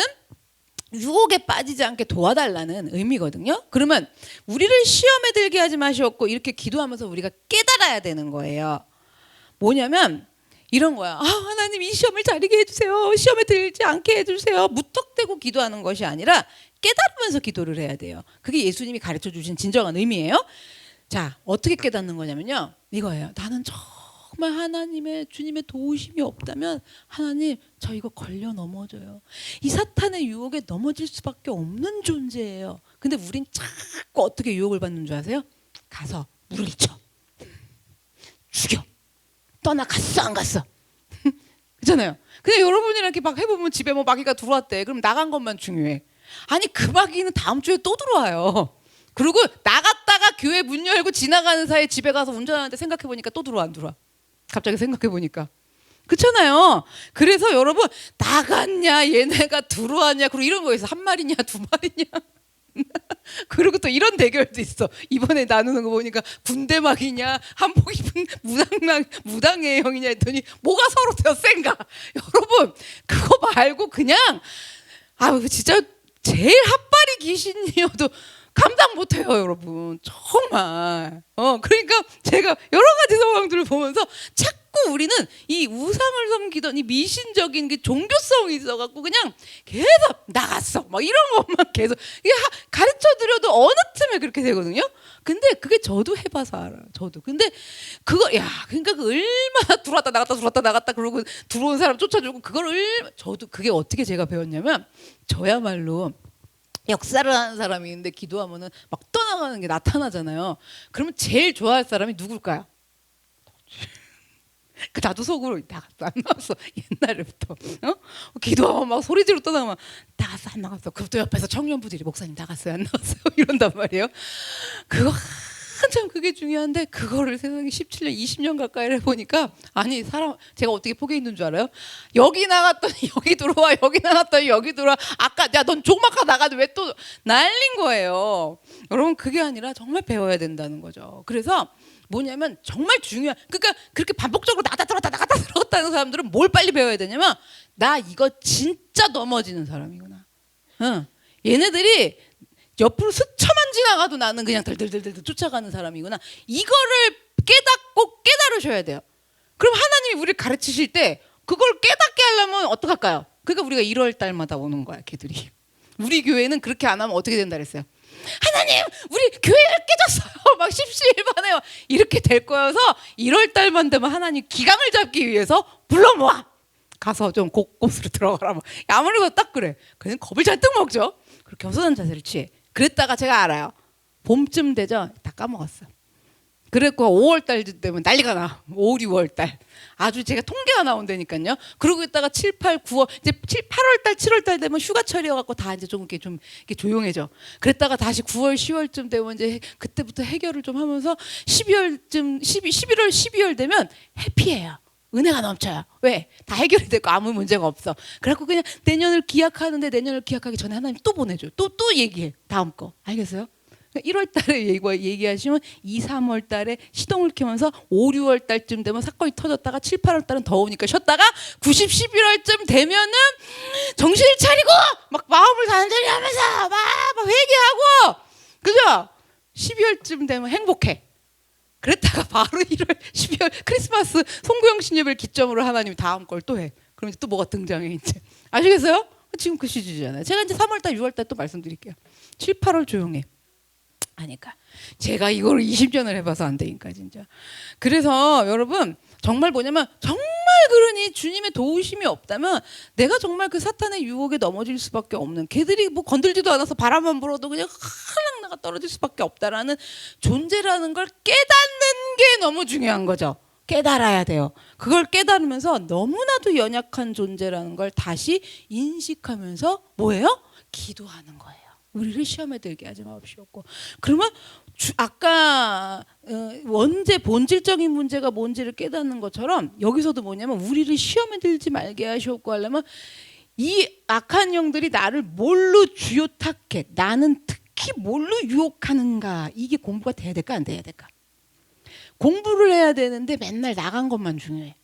유혹에 빠지지 않게 도와달라는 의미거든요. 그러면 우리를 시험에 들게 하지 마시옵고 이렇게 기도하면서 우리가 깨달아야 되는 거예요. 뭐냐면 이런 거야. 하나님 이 시험을 잘 이기게 해주세요. 시험에 들지 않게 해주세요. 무턱대고 기도하는 것이 아니라 깨달으면서 기도를 해야 돼요. 그게 예수님이 가르쳐 주신 진정한 의미예요. 자, 어떻게 깨닫는 거냐면요. 이거예요. 나는 정말 하나님의 주님의 도우심이 없다면 하나님 저 이거 걸려 넘어져요. 이 사탄의 유혹에 넘어질 수밖에 없는 존재예요. 근데 우린 자꾸 어떻게 유혹을 받는 줄 아세요? 가서 물리쳐. 죽여. 떠나갔어 안 갔어? 그렇잖아요. 근데 여러분이 이렇게 막 해보면 집에 뭐 마귀가 들어왔대. 그럼 나간 것만 중요해. 아니 그 마귀는 다음 주에 또 들어와요. 그리고 나갔다가 교회 문 열고 지나가는 사이에 집에 가서 운전하는데 생각해보니까 또 들어와 안 들어와? 갑자기 생각해보니까. 그렇잖아요. 그래서 여러분 나갔냐 얘네가 들어왔냐 그리고 이런 거 있어. 한 마리냐 두 마리냐. 그리고 또 이런 대결도 있어. 이번에 나누는 거 보니까 군대막이냐 한복 입은 무당의 형이냐 했더니 뭐가 서로 더 센가. 여러분 그거 말고 그냥 진짜 제일 핫바리 귀신이어도 감당 못해요 여러분 정말. 그러니까 제가 여러 가지 상황들을 보면서 자꾸 우리는 이 우상을 섬기던 이 미신적인 그 종교성이 있어갖고 그냥 계속 나갔어 막 이런 것만 계속 가르쳐드려도 어느 틈에 그렇게 되거든요. 근데 그게 저도 해봐서 알아요. 저도. 근데 그거 그러니까 그 얼마나 들어왔다 나갔다 그러고 들어온 사람 쫓아주고 저도 그게 어떻게 제가 배웠냐면 저야말로 역사를 하는 사람이 있는데 기도하면은 막 떠나가는 게 나타나잖아요. 그러면 제일 좋아할 사람이 누굴까요? 나도 속으로 나갔어 안 나갔어 옛날부터 기도하면 막 소리 지르고 떠나가면 나갔어 안 나갔어. 그것도 옆에서 청년부들이 목사님 나갔어요 안 나갔어요 이런단 말이에요. 그거 한참 그게 중요한데 그거를 세상에 17년 20년 가까이 해보니까 아니 사람 제가 어떻게 포기해 있는 줄 알아요? 여기 나갔더니 여기 들어와 여기 나갔더니 여기 들어와. 아까 야 넌 조금만 나가도 왜 또 날린 거예요. 여러분 그게 아니라 정말 배워야 된다는 거죠. 그래서 뭐냐면 정말 중요한 그러니까 그렇게 반복적으로 나갔다 들어갔다 하는 사람들은 뭘 빨리 배워야 되냐면 나 이거 진짜 넘어지는 사람이구나. 얘네들이 옆으로 스쳐만 지나가도 나는 그냥 덜덜덜 쫓아가는 사람이구나. 이거를 깨닫고 깨달으셔야 돼요. 그럼 하나님이 우리를 가르치실 때 그걸 깨닫게 하려면 어떡할까요? 그러니까 우리가 1월 달마다 오는 거야 걔들이. 우리 교회는 그렇게 안 하면 어떻게 된다 그랬어요? 하나님 우리 교회를 깨졌어요. 막 십시일반해요. 이렇게 될 거여서 1월 달만 되면 하나님 기강을 잡기 위해서 불러 모아. 가서 좀 곳곳으로 들어가라. 아무래도 딱 그래. 그냥 겁을 잔뜩 먹죠. 그리고 겸손한 자세를 취해. 그랬다가 제가 알아요. 봄쯤 되죠. 다 까먹었어. 그랬고 5월 달 되면 난리가 나. 5, 6월 달. 아주 제가 통계가 나온다니까요. 그러고 있다가 7, 8, 9월 이제 8월 달, 7월 달 되면 휴가철이어 갖고 다 이제 좀 이렇게 조용해져. 그랬다가 다시 9월, 10월쯤 되면 이제 그때부터 해결을 좀 하면서 12월쯤 11월, 12월 되면 해피해요. 은혜가 넘쳐요. 왜? 다 해결이 되고 아무 문제가 없어. 그래갖고 그냥 내년을 기약하는데 내년을 기약하기 전에 하나님 또 보내줘요. 또 얘기해. 다음 거. 알겠어요? 1월 달에 얘기하시면 2, 3월 달에 시동을 켜면서 5, 6월 달쯤 되면 사건이 터졌다가 7, 8월 달은 더우니까 쉬었다가 90, 11월쯤 되면은 정신을 차리고 막 마음을 단절히 하면서 막 회개하고 그죠? 12월쯤 되면 행복해. 그랬다가 바로 1월, 12월 크리스마스 송구영 신예배를 기점으로 하나님이 다음 걸 또 해. 그럼 이제 또 뭐가 등장해 이제. 아시겠어요? 지금 그 시즌이잖아요. 제가 이제 3월 달, 6월 달 또 말씀드릴게요. 7, 8월 조용해. 하니까 제가 이걸 20년을 해봐서 안 되니까 진짜. 그래서 여러분 정말 뭐냐면 정말 그러니 주님의 도우심이 없다면 내가 정말 그 사탄의 유혹에 넘어질 수밖에 없는 걔들이 뭐 건들지도 않아서 바람만 불어도 그냥 할랑 나가 떨어질 수밖에 없다라는 존재라는 걸 깨닫는 게 너무 중요한 거죠. 깨달아야 돼요. 그걸 깨달으면서 너무나도 연약한 존재라는 걸 다시 인식하면서 뭐예요? 기도하는 거예요. 우리를 시험에 들게 하지 마옵시옵고. 그러면 아까 원죄 본질적인 문제가 뭔지를 깨닫는 것처럼 여기서도 뭐냐면 우리를 시험에 들지 말게 하시옵고 하려면 이 악한 영들이 나를 뭘로 주요탁해, 나는 특히 뭘로 유혹하는가, 이게 공부가 돼야 될까 안 돼야 될까? 공부를 해야 되는데 맨날 나간 것만 중요해.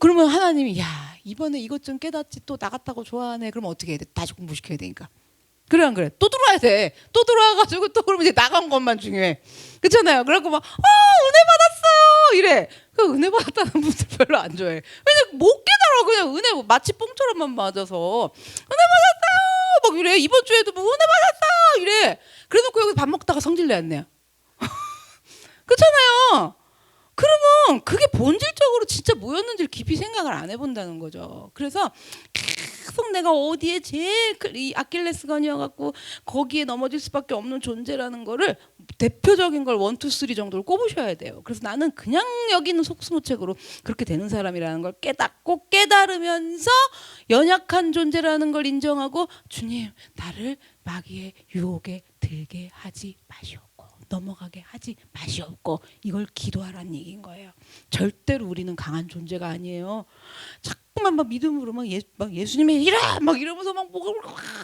그러면 하나님이 야 이번에 이것 좀 깨닫지, 또 나갔다고 좋아하네. 그러면 어떻게 해야 돼? 다시 공부시켜야 되니까. 그래 안 그래? 또 들어와야 돼. 또 들어와가지고 또 그러면 이제 나간 것만 중요해. 그렇잖아요. 그래갖고 막 은혜 받았어요 이래. 그 은혜 받았다는 분들 별로 안 좋아해. 왜냐면 못 깨달아. 그냥 은혜 마치 뽕처럼만 맞아서 은혜 받았어요 막 이래. 이번 주에도 뭐 은혜 받았어요 이래. 그래놓고 여기 밥 먹다가 성질 내었네요. 그렇잖아요. 그러면 그게 본질적으로 진짜 뭐였는지를 깊이 생각을 안 해본다는 거죠. 그래서 계속 내가 어디에 제일 이 아킬레스건이어갖고 거기에 넘어질 수밖에 없는 존재라는 거를 대표적인 걸 1, 2, 3 정도를 꼽으셔야 돼요. 그래서 나는 그냥 여기는 속수무책으로 그렇게 되는 사람이라는 걸 깨닫고 깨달으면서 연약한 존재라는 걸 인정하고 주님 나를 마귀의 유혹에 들게 하지 마시오. 넘어가게 하지 마시옵고 이걸 기도하라는 얘기인 거예요. 절대로 우리는 강한 존재가 아니에요. 자꾸만 막 믿음으로 막 예수님의 이라 막 이러면서 막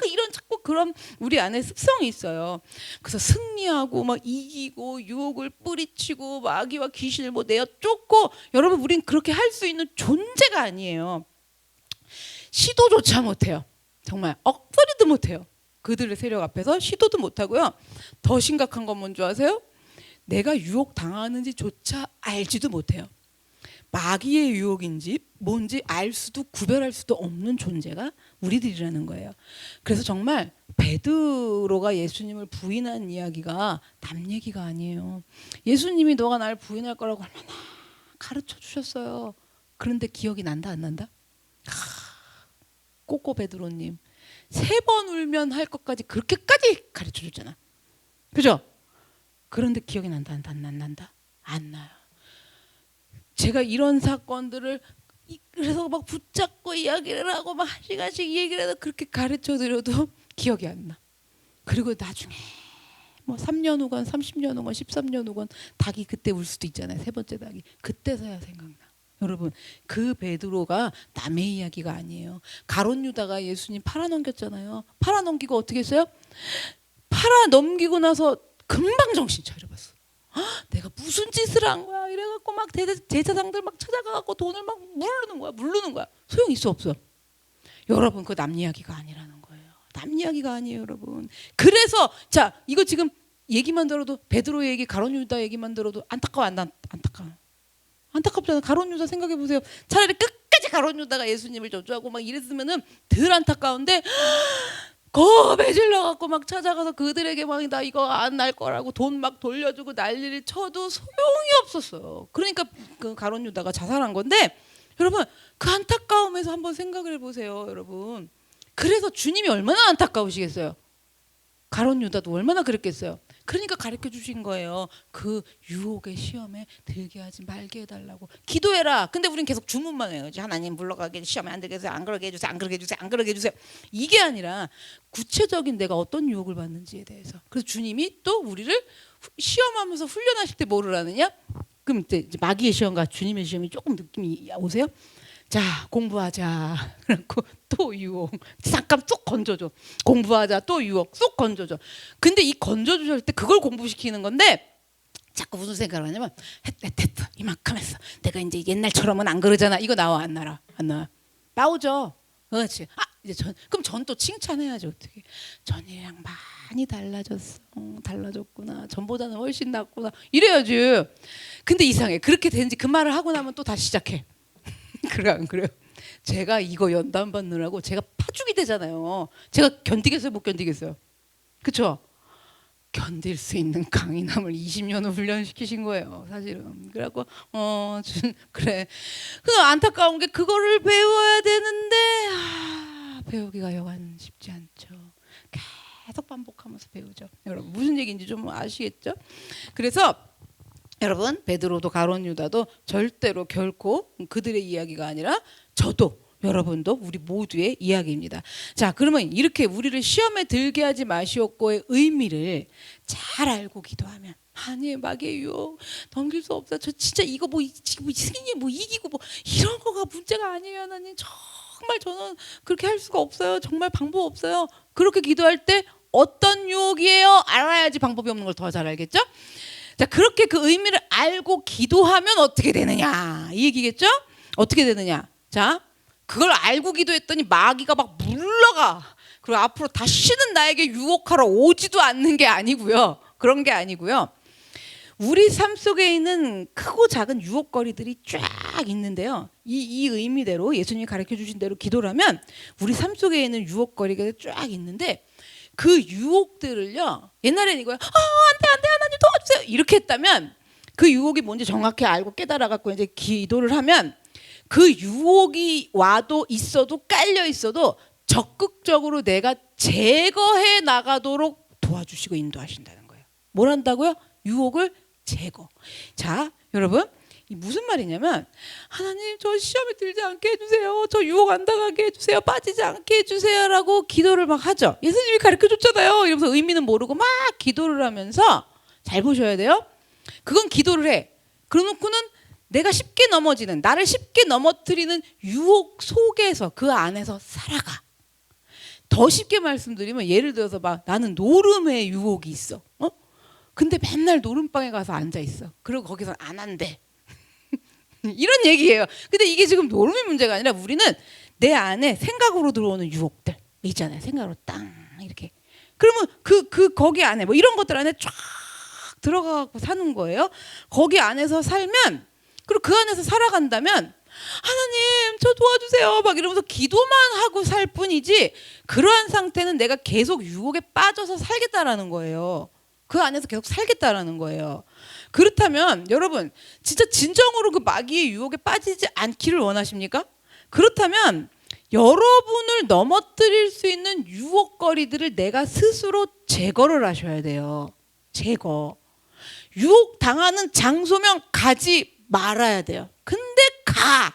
이런 자꾸 그런 우리 안에 습성이 있어요. 그래서 승리하고 막 이기고 유혹을 뿌리치고 마귀와 귀신을 뭐 내어 쫓고 여러분 우린 그렇게 할 수 있는 존재가 아니에요. 시도조차 못해요. 정말 억소리도 못해요. 그들의 세력 앞에서 시도도 못하고요. 더 심각한 건 뭔지 아세요? 내가 유혹 당하는지조차 알지도 못해요. 마귀의 유혹인지 뭔지 알 수도 구별할 수도 없는 존재가 우리들이라는 거예요. 그래서 정말 베드로가 예수님을 부인한 이야기가 남 얘기가 아니에요. 예수님이 너가 날 부인할 거라고 얼마나 가르쳐 주셨어요. 그런데 기억이 난다 안 난다? 꼬꼬 베드로님 3번 울면 할 것까지 그렇게까지 가르쳐 줬잖아. 그죠? 그런데 기억이 난다 안 난다? 안 나요. 제가 이런 사건들을 그래서 막 붙잡고 이야기를 하고 막 1시간씩 얘기를 해도 그렇게 가르쳐 드려도 기억이 안 나. 그리고 나중에 뭐 3년 후건 30년 후건 13년 후건 닭이 그때 울 수도 있잖아요. 3번째 닭이. 그때서야 생각나. 여러분 그 베드로가 남의 이야기가 아니에요. 가룟 유다가 예수님 팔아넘겼잖아요. 팔아넘기고 어떻게 했어요? 팔아넘기고 나서 금방 정신 차려봤어. 내가 무슨 짓을 한 거야 이래갖고 막 제사장들 막 찾아가갖고 돈을 막 물르는 거야. 소용 있어 없어? 여러분 그 남 이야기가 아니라는 거예요. 남 이야기가 아니에요 여러분. 그래서 자 이거 지금 얘기만 들어도 베드로 얘기 가룟 유다 얘기만 들어도 안타까워 안 안타까워? 안타깝잖아요. 가룟 유다 생각해 보세요. 차라리 끝까지 가룟 유다가 예수님을 저주하고 막 이랬으면은 덜 안타까운데 겁에 질러갖고 막 찾아가서 그들에게 막 나 이거 안 날 거라고 돈 막 돌려주고 난리를 쳐도 소용이 없었어요. 그러니까 그 가룟 유다가 자살한 건데 여러분 그 안타까움에서 한번 생각을 해보세요. 여러분 그래서 주님이 얼마나 안타까우시겠어요. 가룟 유다도 얼마나 그랬겠어요. 그러니까 가르쳐 주신 거예요. 그 유혹의 시험에 들게 하지 말게 해달라고. 기도해라. 근데 우린 계속 주문만 해요. 하나님 물러가게 시험에 안 들게 해주세요. 안 그러게 해주세요. 안 그러게 해주세요. 안 그러게 해주세요. 이게 아니라 구체적인 내가 어떤 유혹을 받는지에 대해서. 그래서 주님이 또 우리를 시험하면서 훈련하실 때 뭐를 하느냐? 그럼 이제 마귀의 시험과 주님의 시험이 조금 느낌이 오세요? 자 공부하자. 그래갖고 또 유혹 잠깐 쏙 건져줘. 공부하자 또 유혹 쏙 건져줘. 근데 이 건져주실 때 그걸 공부시키는 건데 자꾸 무슨 생각을 하냐면 됐다 이만큼 했어. 내가 이제 옛날처럼은 안 그러잖아. 이거 나와 안 나와? 안 나와. 나오죠. 그렇지. 이제 그럼 전 또 칭찬해야죠. 어떻게 전이랑 많이 달라졌어. 달라졌구나. 전보다는 훨씬 낫구나. 이래야지. 근데 이상해. 그렇게 된지 그 말을 하고 나면 또 다시 시작해. 그래 안 그래요? 제가 이거 연단 받느라고 제가 파죽이 되잖아요. 제가 견디겠어요, 못 견디겠어요? 그렇죠? 견딜 수 있는 강인함을 20년을 훈련시키신 거예요, 사실은. 그래갖고 그래. 그 안타까운 게 그거를 배워야 되는데 배우기가 여간 쉽지 않죠. 계속 반복하면서 배우죠. 여러분 무슨 얘기인지 좀 아시겠죠? 그래서 여러분 베드로도 가룟 유다도 절대로 결코 그들의 이야기가 아니라 저도 여러분도 우리 모두의 이야기입니다. 자, 그러면 이렇게 우리를 시험에 들게 하지 마시옵고의 의미를 잘 알고 기도하면 아니 마귀의 유혹 넘길 수 없어요. 저 진짜 이거 뭐 승인이 뭐 이기고 뭐 이런 거가 문제가 아니에요. 하나님 정말 저는 그렇게 할 수가 없어요. 정말 방법 없어요. 그렇게 기도할 때 어떤 유혹이에요? 알아야지 방법이 없는 걸 더 잘 알겠죠? 자, 그렇게 그 의미를 알고 기도하면 어떻게 되느냐 이 얘기겠죠? 어떻게 되느냐? 자, 그걸 알고 기도했더니 마귀가 막 물러가. 그리고 앞으로 다시는 나에게 유혹하러 오지도 않는 게 아니고요. 그런 게 아니고요. 우리 삶 속에 있는 크고 작은 유혹거리들이 쫙 있는데요. 이 의미대로 예수님이 가르쳐 주신 대로 기도를 하면 우리 삶 속에 있는 유혹거리가 쫙 있는데 그 유혹들을요. 옛날에는 이거야. 안돼 하나님 도와주세요. 이렇게 했다면 그 유혹이 뭔지 정확히 알고 깨달아 갖고 이제 기도를 하면 그 유혹이 와도 있어도 깔려 있어도 적극적으로 내가 제거해 나가도록 도와주시고 인도하신다는 거예요. 뭘 한다고요? 유혹을 제거. 자, 여러분 이 무슨 말이냐면 하나님 저 시험에 들지 않게 해주세요. 저 유혹 안 당하게 해주세요. 빠지지 않게 해주세요라고 기도를 막 하죠. 예수님이 가르쳐줬잖아요. 이러면서 의미는 모르고 막 기도를 하면서 잘 보셔야 돼요. 그건 기도를 해. 그러놓고는 내가 쉽게 넘어지는 나를 쉽게 넘어뜨리는 유혹 속에서 그 안에서 살아가. 더 쉽게 말씀드리면 예를 들어서 막 나는 노름의 유혹이 있어. 근데 맨날 노름방에 가서 앉아 있어. 그리고 거기서 안 한대. 이런 얘기예요. 근데 이게 지금 노름의 문제가 아니라 우리는 내 안에 생각으로 들어오는 유혹들 있잖아요. 생각으로 땅 이렇게. 그러면 거기 안에 뭐 이런 것들 안에 쫙 들어가고 사는 거예요. 거기 안에서 살면 그리고 그 안에서 살아간다면 하나님 저 도와주세요 막 이러면서 기도만 하고 살 뿐이지 그러한 상태는 내가 계속 유혹에 빠져서 살겠다라는 거예요. 그 안에서 계속 살겠다라는 거예요. 그렇다면 여러분 진짜 진정으로 그 마귀의 유혹에 빠지지 않기를 원하십니까? 그렇다면 여러분을 넘어뜨릴 수 있는 유혹거리들을 내가 스스로 제거를 하셔야 돼요. 제거. 유혹 당하는 장소면 가지 말아야 돼요. 근데 가.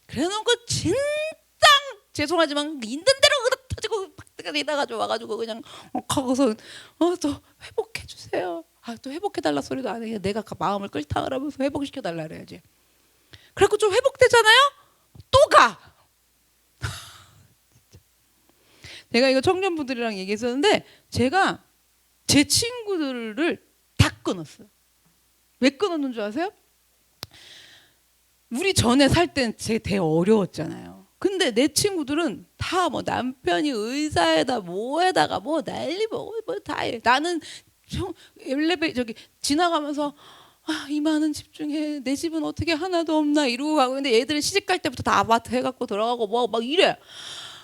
그래놓고 진짜 죄송하지만 있는 대로 터지고 박대가리다가지고 와가지고 그냥 가고서 또 회복해 주세요. 또 회복해 달라 소리도 안 해. 내가 마음을 끌당을 하면서 회복시켜 달라 그래야지. 그래갖고 좀 회복되잖아요. 또 가. 제가 이거 청년분들이랑 얘기했었는데 제가 제 친구들을 다 끊었어요. 왜 끊었는 줄 아세요? 우리 전에 살 때는 되게 어려웠잖아요. 근데 내 친구들은 다 뭐 남편이 의사에다 뭐에다가 뭐 난리 뭐 다 해. 나는 저기 지나가면서 이만은 집중해. 내 집은 어떻게 하나도 없나 이러고 가고 근데 애들은 시집 갈 때부터 다 아파트 해갖고 들어가고 뭐 막 이래.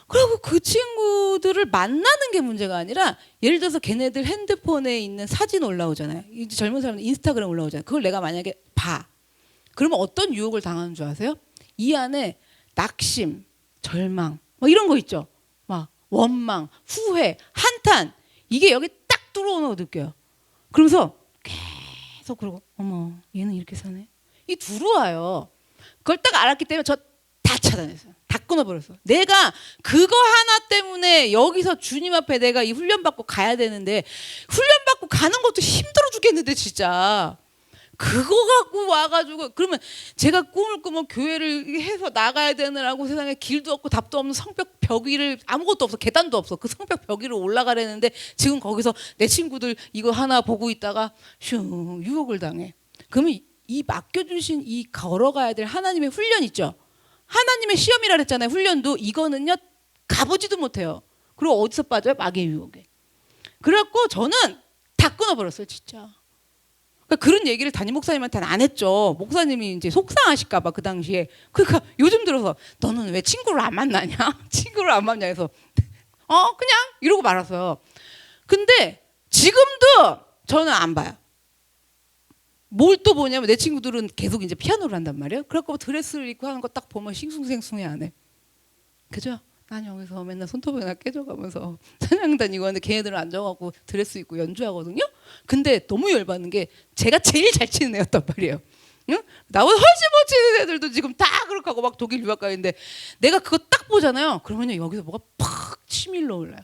그리고 그 친구들을 만나는 게 문제가 아니라 예를 들어서 걔네들 핸드폰에 있는 사진 올라오잖아요. 이제 젊은 사람들 인스타그램 올라오잖아요. 그걸 내가 만약에 봐. 그러면 어떤 유혹을 당하는 줄 아세요? 이 안에 낙심, 절망 뭐 이런 거 있죠. 막 원망, 후회, 한탄 이게 여기 딱 들어오는 거 느껴요. 그러면서 계속 그러고 어머 얘는 이렇게 사네. 이 들어와요. 그걸 딱 알았기 때문에 저 다 차단했어요. 다 끊어버렸어. 내가 그거 하나 때문에 여기서 주님 앞에 내가 이 훈련 받고 가야 되는데 훈련 받고 가는 것도 힘들어 죽겠는데 진짜 그거 갖고 와가지고 그러면 제가 꿈을 꾸면 교회를 해서 나가야 되느라고 세상에 길도 없고 답도 없는 성벽 벽 위를 아무것도 없어 계단도 없어 그 성벽 벽 위를 올라가려는데 지금 거기서 내 친구들 이거 하나 보고 있다가 슝 유혹을 당해. 그러면 이 맡겨주신 이 걸어가야 될 하나님의 훈련 있죠. 하나님의 시험이라 그랬잖아요. 훈련도 이거는요 가보지도 못해요. 그리고 어디서 빠져요? 마귀의 유혹에. 그래갖고 저는 다 끊어버렸어요 진짜. 그러니까 그런 얘기를 담임 목사님한테는 안 했죠. 목사님이 이제 속상하실까봐 그 당시에. 그러니까 요즘 들어서 너는 왜 친구를 안 만나냐? 친구를 안 만나냐 해서 그냥 이러고 말았어요. 근데 지금도 저는 안 봐요. 뭘 또 보냐면 내 친구들은 계속 이제 피아노를 한단 말이에요. 그래갖고 드레스를 입고 하는 거 딱 보면 싱숭생숭해 안 해. 그죠? 난 여기서 맨날 손톱에나 깨져가면서 찬양 다니고 하는데 걔네들은 앉아갖고 드레스 입고 연주하거든요. 근데 너무 열받는 게 제가 제일 잘 치는 애였단 말이에요. 응? 나보다 훨씬 못 치는 애들도 지금 다 그렇게 하고 막 독일 유학 가는데 내가 그거 딱 보잖아요. 그러면요 여기서 뭐가 팍 치밀러 올라요.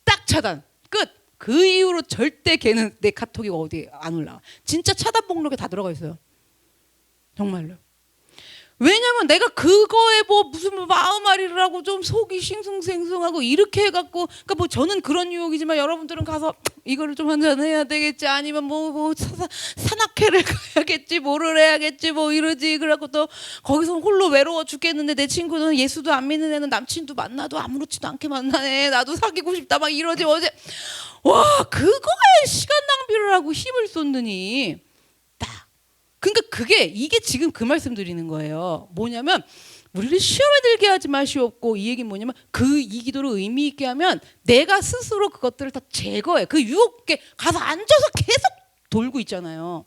딱 차단 끝. 그 이후로 절대 걔는 내 카톡이 어디 안 올라와. 진짜 차단 목록에 다 들어가 있어요. 정말로. 왜냐면 내가 그거에 뭐 무슨 마음앓이를 하고 좀 속이 싱숭생숭하고 이렇게 해갖고 그러니까 뭐 저는 그런 유혹이지만 여러분들은 가서 이거를 좀 한잔 해야 되겠지 아니면 뭐 산악회를 가야겠지 뭐를 해야겠지 뭐 이러지 그래갖고 또 거기서 홀로 외로워 죽겠는데 내 친구는 예수도 안 믿는 애는 남친도 만나도 아무렇지도 않게 만나네 나도 사귀고 싶다 막 이러지 어제 와 그거에 시간 낭비를 하고 힘을 쏟느니 그러니까 이게 지금 그 말씀 드리는 거예요. 뭐냐면 우리를 시험에 들게 하지 마시옵고 이 얘기는 뭐냐면 이 기도를 의미 있게 하면 내가 스스로 그것들을 다 제거해. 그 유혹에 가서 앉아서 계속 돌고 있잖아요.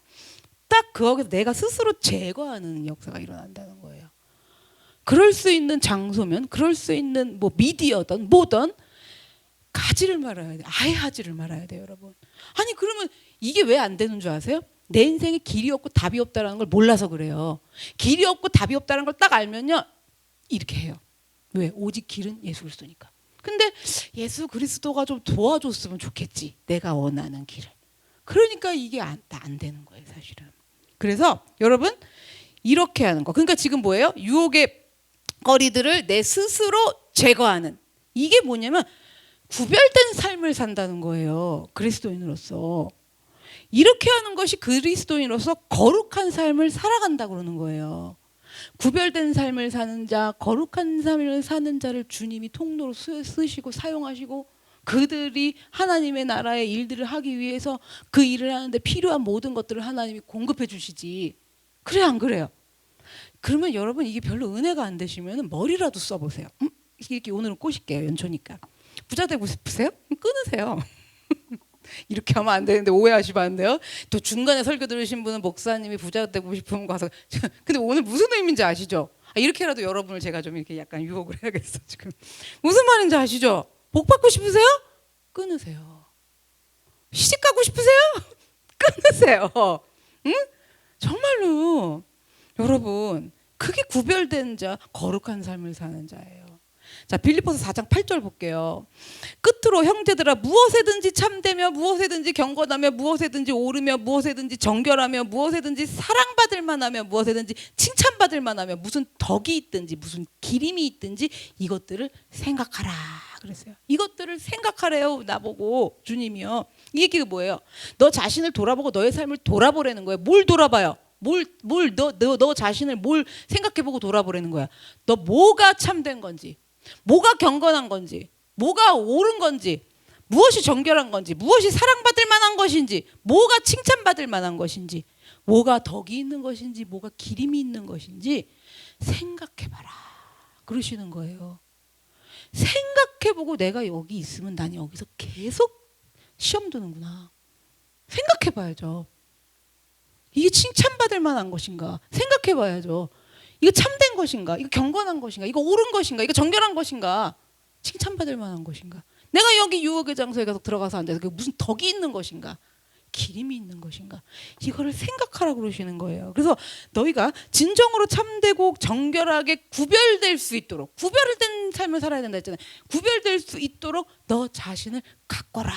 딱 거기서 내가 스스로 제거하는 역사가 일어난다는 거예요. 그럴 수 있는 장소면 그럴 수 있는 뭐 미디어든 뭐든 가지를 말아야 돼. 아예 하지를 말아야 돼요, 여러분. 아니 그러면 이게 왜 안 되는 줄 아세요? 내 인생에 길이 없고 답이 없다는 걸 몰라서 그래요. 길이 없고 답이 없다는 걸 딱 알면요. 이렇게 해요. 왜? 오직 길은 예수 그리스도니까. 근데 예수 그리스도가 좀 도와줬으면 좋겠지. 내가 원하는 길을. 그러니까 이게 안 되는 거예요, 사실은. 그래서 여러분 이렇게 하는 거. 그러니까 지금 뭐예요? 유혹의 거리들을 내 스스로 제거하는. 이게 뭐냐면 구별된 삶을 산다는 거예요. 그리스도인으로서. 이렇게 하는 것이 그리스도인으로서 거룩한 삶을 살아간다고 그러는 거예요. 구별된 삶을 사는 자, 거룩한 삶을 사는 자를 주님이 통로로 쓰시고 사용하시고 그들이 하나님의 나라의 일들을 하기 위해서 그 일을 하는데 필요한 모든 것들을 하나님이 공급해 주시지. 그래 안 그래요? 그러면 여러분 이게 별로 은혜가 안 되시면 머리라도 써보세요. 이렇게 오늘은 꼬실게요. 연초니까. 부자 되고 싶으세요? 끊으세요. 이렇게 하면 안 되는데 오해하시면 안 돼요. 또 중간에 설교 들으신 분은 목사님이 부자 되고 싶으면 가서 근데 오늘 무슨 의미인지 아시죠? 이렇게라도 여러분을 제가 좀 이렇게 약간 유혹을 해야겠어 지금. 무슨 말인지 아시죠? 복 받고 싶으세요? 끊으세요. 시집 가고 싶으세요? 끊으세요. 응? 정말로 여러분 그게 구별된 자 거룩한 삶을 사는 자예요. 자 빌립보서 4장 8절 볼게요. 끝으로 형제들아 무엇에든지 참되며 무엇에든지 경건하며 무엇에든지 오르며 무엇에든지 정결하며 무엇에든지 사랑받을 만하며 무엇에든지 칭찬받을 만하며 무슨 덕이 있든지 무슨 기림이 있든지 이것들을 생각하라 그랬어요. 이것들을 생각하래요. 나보고 주님이요. 이 얘기가 뭐예요? 너 자신을 돌아보고 너의 삶을 돌아보라는 거예요. 뭘 돌아봐요? 너 자신을 뭘 생각해보고 돌아보라는 거야. 너 뭐가 참된 건지 뭐가 경건한 건지 뭐가 옳은 건지 무엇이 정결한 건지 무엇이 사랑받을 만한 것인지 뭐가 칭찬받을 만한 것인지 뭐가 덕이 있는 것인지 뭐가 기림이 있는 것인지 생각해봐라 그러시는 거예요. 생각해보고 내가 여기 있으면 난 여기서 계속 시험 드는구나. 생각해봐야죠. 이게 칭찬받을 만한 것인가 생각해봐야죠. 이거 참된 것인가? 이거 경건한 것인가? 이거 옳은 것인가? 이거 정결한 것인가? 칭찬받을 만한 것인가? 내가 여기 유혹의 장소에 가서 들어가서 앉아서 무슨 덕이 있는 것인가? 기림이 있는 것인가? 이거를 생각하라고 그러시는 거예요. 그래서 너희가 진정으로 참되고 정결하게 구별될 수 있도록 구별된 삶을 살아야 된다 했잖아요. 구별될 수 있도록 너 자신을 가꿔라.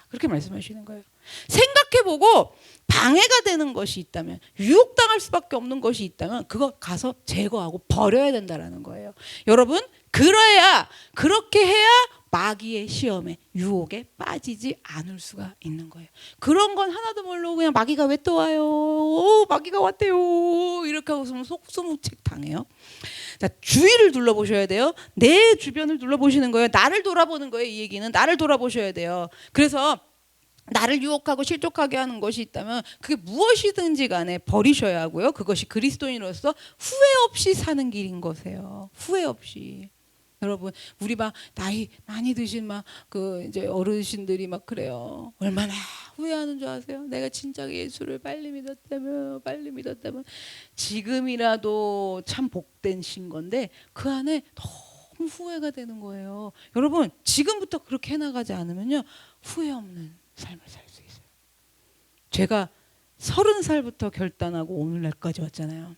그렇게 말씀하시는 거예요. 생각해보고 방해가 되는 것이 있다면 유혹당할 수밖에 없는 것이 있다면 그거 가서 제거하고 버려야 된다라는 거예요. 여러분 그렇게 해야 마귀의 시험에 유혹에 빠지지 않을 수가 있는 거예요. 그런 건 하나도 모르고 그냥 마귀가 왜 또 와요? 마귀가 왔대요. 이렇게 하고 있으면 속수무책 당해요. 자, 주위를 둘러보셔야 돼요. 내 주변을 둘러보시는 거예요. 나를 돌아보는 거예요. 이 얘기는 나를 돌아보셔야 돼요. 그래서 나를 유혹하고 실족하게 하는 것이 있다면 그게 무엇이든지 간에 버리셔야 하고요. 그것이 그리스도인으로서 후회 없이 사는 길인 거세요. 후회 없이. 여러분, 우리 막 나이 많이 드신 막 그 이제 어르신들이 막 그래요. 얼마나 후회하는 줄 아세요? 내가 진짜 예수를 빨리 믿었다면 지금이라도 참 복된 신 건데 그 안에 너무 후회가 되는 거예요. 여러분, 지금부터 그렇게 해나가지 않으면요 후회 없는 삶을 살 수 있어요. 제가 30살부터 결단하고 오늘날까지 왔잖아요.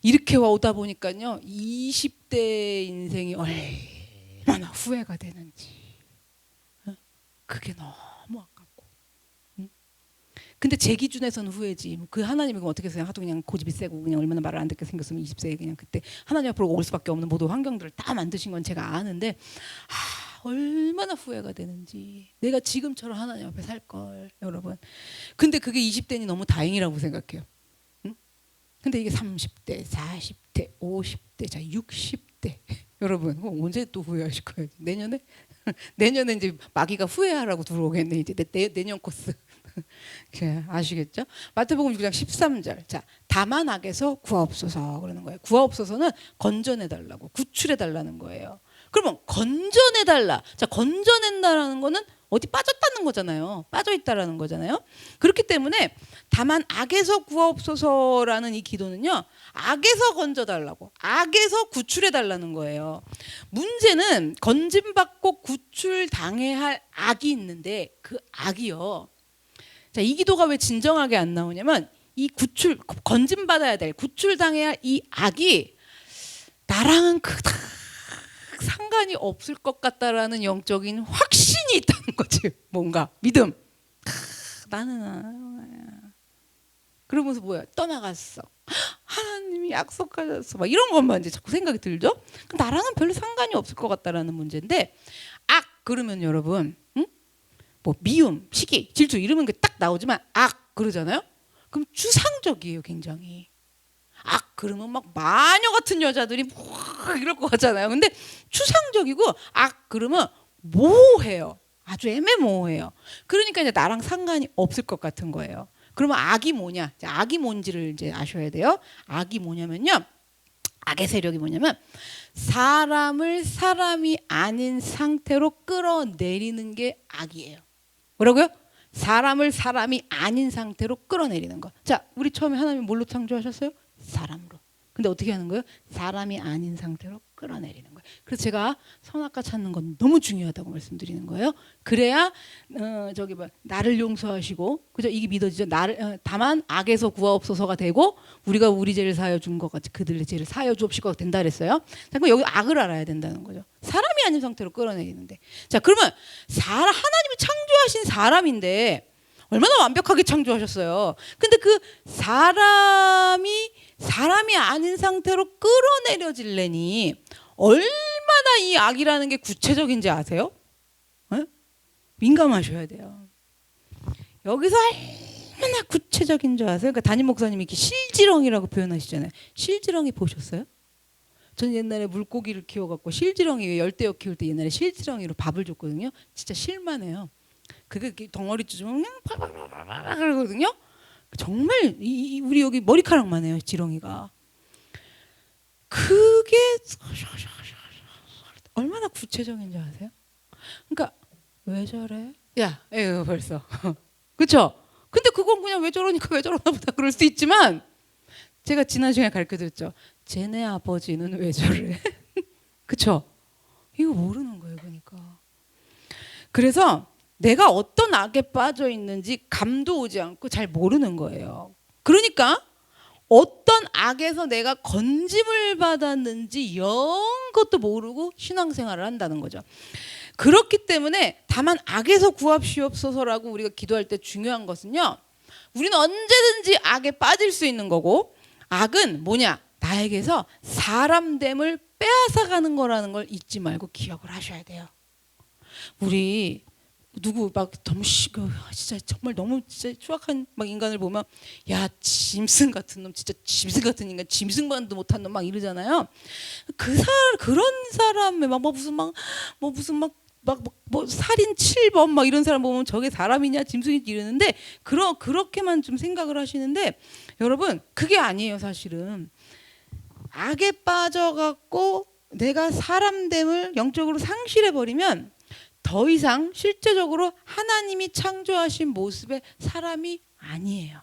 이렇게 오다 보니까요, 20대 인생이 얼마나 후회가 되는지, 그게 너무 아깝고. 근데 제 기준에서는 후회지. 그 하나님이 어떻게 생각? 하도 그냥 고집이 세고 그냥 얼마나 말을 안 듣게 생겼으면 20세에 그냥 그때 하나님 앞으로 올 수밖에 없는 모든 환경들을 다 만드신 건 제가 아는데, 얼마나 후회가 되는지. 내가 지금처럼 하나님 앞에 살 걸, 여러분. 근데 그게 20대니 너무 다행이라고 생각해요. 근데 이게 30대, 40대, 50대, 자 60대 여러분 언제 또 후회하실 거예요? 내년에? 내년에 이제 마귀가 후회하라고 들어오겠네. 이제 내년 코스. 아시겠죠? 마태복음 6장 13절. 자, 다만 악에서 구하옵소서 그러는 거예요. 구하옵소서는 건져내 달라고, 구출해 달라는 거예요. 그러면 건져내 달라. 자, 건져낸다라는 거는 어디 빠졌다는 거잖아요. 빠져 있다라는 거잖아요. 그렇기 때문에 다만 악에서 구하옵소서라는 이 기도는요, 악에서 건져달라고, 악에서 구출해달라는 거예요. 문제는 건짐받고 구출당해야 할 악이 있는데 그 악이요. 자, 이 기도가 왜 진정하게 안 나오냐면 이 건짐받아야 될, 구출당해야 할 이 악이 나랑은 그닥 상관이 없을 것 같다라는 영적인 확신이 있다는 거지. 뭔가 믿음. 나는 그러면서 뭐야, 떠나갔어. 하나님이 약속하셨어. 막 이런 것만 이제 자꾸 생각이 들죠. 나랑은 별로 상관이 없을 것 같다라는 문제인데, 악 그러면 여러분, 뭐 미움, 시기, 질투 이러면 딱 나오지만 악 그러잖아요. 그럼 추상적이에요, 굉장히. 악 그러면 막 마녀 같은 여자들이 막 이럴 것 같잖아요. 근데 추상적이고, 악 그러면 모호해요. 아주 애매모호해요. 그러니까 이제 나랑 상관이 없을 것 같은 거예요. 그러면 악이 뭐냐? 악이 뭔지를 이제 아셔야 돼요. 악이 뭐냐면요, 악의 세력이 뭐냐면 사람을 사람이 아닌 상태로 끌어내리는 게 악이에요. 뭐라고요? 사람을 사람이 아닌 상태로 끌어내리는 거. 자, 우리 처음에 하나님 뭘로 창조하셨어요? 사람으로. 근데 어떻게 하는 거예요? 사람이 아닌 상태로 끌어내리는 거예요. 그래서 제가 선악과 찾는 건 너무 중요하다고 말씀드리는 거예요. 그래야 나를 용서하시고, 그죠? 이게 믿어지죠. 다만 악에서 구하옵소서가 되고, 우리가 우리 죄를 사하여 준 것 같이 그들의 죄를 사하여 주옵시고 된다 그랬어요. 자, 그럼 여기 악을 알아야 된다는 거죠. 사람이 아닌 상태로 끌어내리는데. 자, 그러면 하나님이 창조하신 사람인데 얼마나 완벽하게 창조하셨어요. 근데 그 사람이 아닌 상태로 끌어내려질래니 얼마나 이 악이라는 게 구체적인지 아세요? 네? 민감하셔야 돼요. 여기서 얼마나 구체적인 줄 아세요? 그러니까 담임 목사님이 이렇게 실지렁이라고 표현하시잖아요. 실지렁이 보셨어요? 전 옛날에 물고기를 키워갖고 실지렁이, 열대어 키울 때 옛날에 실지렁이로 밥을 줬거든요. 진짜 실만해요. 그게 덩어리 쭈주면 그냥 파바바바바 그러거든요. 정말 우리 여기 머리카락만 해요, 지렁이가. 그게 얼마나 구체적인지 아세요? 그러니까 왜 저래? 야, 에휴 벌써. 그렇죠? 근데 그건 그냥 왜 저러니까 왜 저러나 보다 그럴 수 있지만, 제가 지난 시간에 가르쳐드렸죠. 쟤네 아버지는 왜 저래? 그렇죠? 이거 모르는 거예요, 그러니까. 그래서 내가 어떤 악에 빠져 있는지 감도 오지 않고 잘 모르는 거예요. 그러니까 어떤 악에서 내가 건짐을 받았는지 영 것도 모르고 신앙생활을 한다는 거죠. 그렇기 때문에 다만 악에서 구합시옵소서라고 우리가 기도할 때 중요한 것은요, 우리는 언제든지 악에 빠질 수 있는 거고, 악은 뭐냐? 나에게서 사람됨을 빼앗아가는 거라는 걸 잊지 말고 기억을 하셔야 돼요. 우리 누구 막 진짜 정말 너무 진짜 추악한 막 인간을 보면, 야 짐승 같은 놈, 진짜 짐승 같은 인간, 짐승만도 못한 놈 막 이러잖아요. 그런 사람의 뭐 살인 7번 막 이런 사람 보면 저게 사람이냐 짐승이지 이러는데, 그렇게만 좀 생각을 하시는데, 여러분 그게 아니에요. 사실은 악에 빠져갖고 내가 사람됨을 영적으로 상실해 버리면 더 이상 실제적으로 하나님이 창조하신 모습의 사람이 아니에요.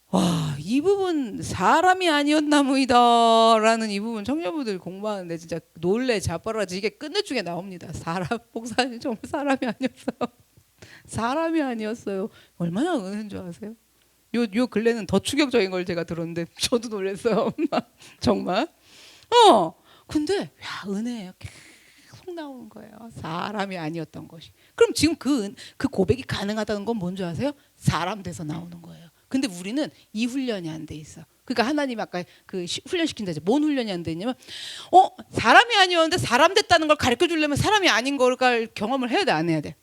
와, 이 부분 사람이 아니었나무이다 라는 이 부분 청년분들 공부하는데 진짜 놀래 자빠라지 이게 끝내중에 나옵니다. 목사님 정말 사람이 아니었어요. 사람이 아니었어요. 얼마나 은혜인 줄 아세요? 요 근래는 더 충격적인 걸 제가 들었는데 저도 놀랐어요. 정말. 근데 야, 은혜예요. 계속 나오는 거예요. 사람이 아니었던 것이. 그럼 지금 그 고백이 가능하다는 건 뭔지 아세요? 사람 돼서 나오는 거예요. 근데 우리는 이 훈련이 안 돼 있어. 그러니까 하나님 아까 그 훈련시킨다 했죠. 뭔 훈련이 안 돼 있냐면 사람이 아니었는데 사람 됐다는 걸 가르쳐 주려면 사람이 아닌 걸 경험을 해야 돼, 안 해야 돼?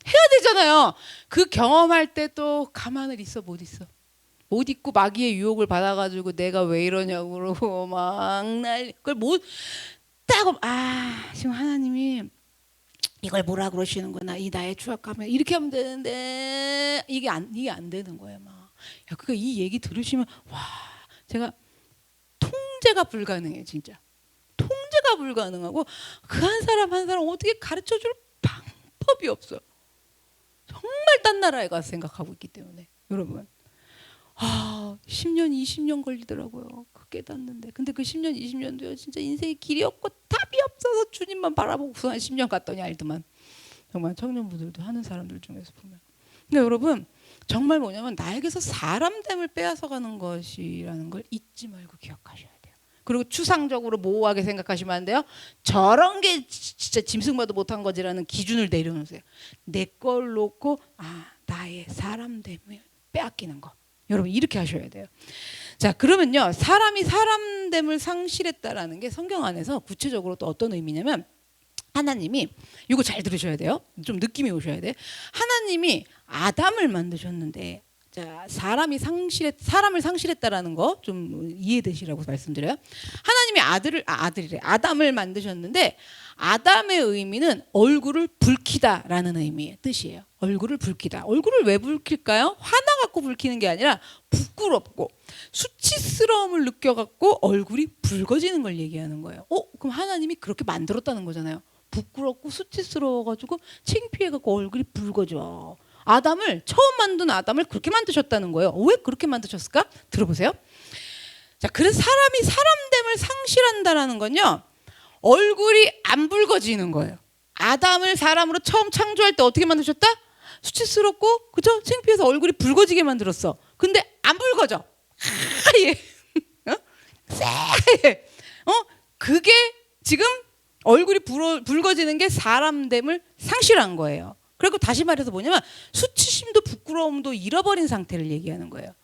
해야 되잖아요. 그 경험할 때 또 가만을 있어 못 있어. 못 있고 마귀의 유혹을 받아가지고 내가 왜 이러냐고 그러고 막 그걸 못 따고 지금 하나님이 이걸 뭐라 그러시는구나 이 나의 추악함에 이렇게 하면 되는데 이게 안 되는 거예요. 막 그러니까 이 얘기 들으시면 와 제가 통제가 불가능해 진짜. 통제가 불가능하고 그 한 사람 한 사람 어떻게 가르쳐 줄 방법이 없어요. 정말 딴 나라에 가서 생각하고 있기 때문에 여러분 10년 20년 걸리더라고요. 그 깨닫는데 근데 그 10년 20년도요 진짜 인생의 길이 없고 답이 없어서 주님만 바라보고 한 10년 갔더니 알더만 정말 청년부들도 하는 사람들 중에서 보면 그러니까 여러분 정말 뭐냐면 나에게서 사람됨을 빼앗아가는 것이라는 걸 잊지 말고 기억하셔야 돼요. 그리고 추상적으로 모호하게 생각하시면 안 돼요. 저런 게 진짜 짐승봐도 못한 거지라는 기준을 내려놓으세요. 내 걸 놓고 나의 사람됨을 빼앗기는 거. 여러분 이렇게 하셔야 돼요. 자 그러면요 사람이 사람됨을 상실했다라는 게 성경 안에서 구체적으로 또 어떤 의미냐면 하나님이 이거 잘 들으셔야 돼요. 좀 느낌이 오셔야 돼. 하나님이 아담을 만드셨는데 자 사람을 상실했다라는 거 좀 이해되시라고 말씀드려요. 하나님이 아담을 만드셨는데 아담의 의미는 얼굴을 붉히다라는 의미의 뜻이에요. 얼굴을 붉히다. 얼굴을 왜 붉힐까요? 화나 갖고 붉히는 게 아니라 부끄럽고 수치스러움을 느껴 갖고 얼굴이 붉어지는 걸 얘기하는 거예요. 그럼 하나님이 그렇게 만들었다는 거잖아요. 부끄럽고 수치스러워 가지고 창피해 갖고 얼굴이 붉어져. 처음 만든 아담을 그렇게 만드셨다는 거예요. 왜 그렇게 만드셨을까? 들어보세요. 자, 그래서 사람이 사람됨을 상실한다라는 건요. 얼굴이 안 붉어지는 거예요. 아담을 사람으로 처음 창조할 때 어떻게 만드셨다? 수치스럽고 그죠? 창피해서 얼굴이 붉어지게 만들었어. 근데 안 붉어져. 하얘. 쎄. 그게 지금 얼굴이 붉어지는 게 사람됨을 상실한 거예요. 그리고 다시 말해서 뭐냐면 수치심도 부끄러움도 잃어버린 상태를 얘기하는 거예요.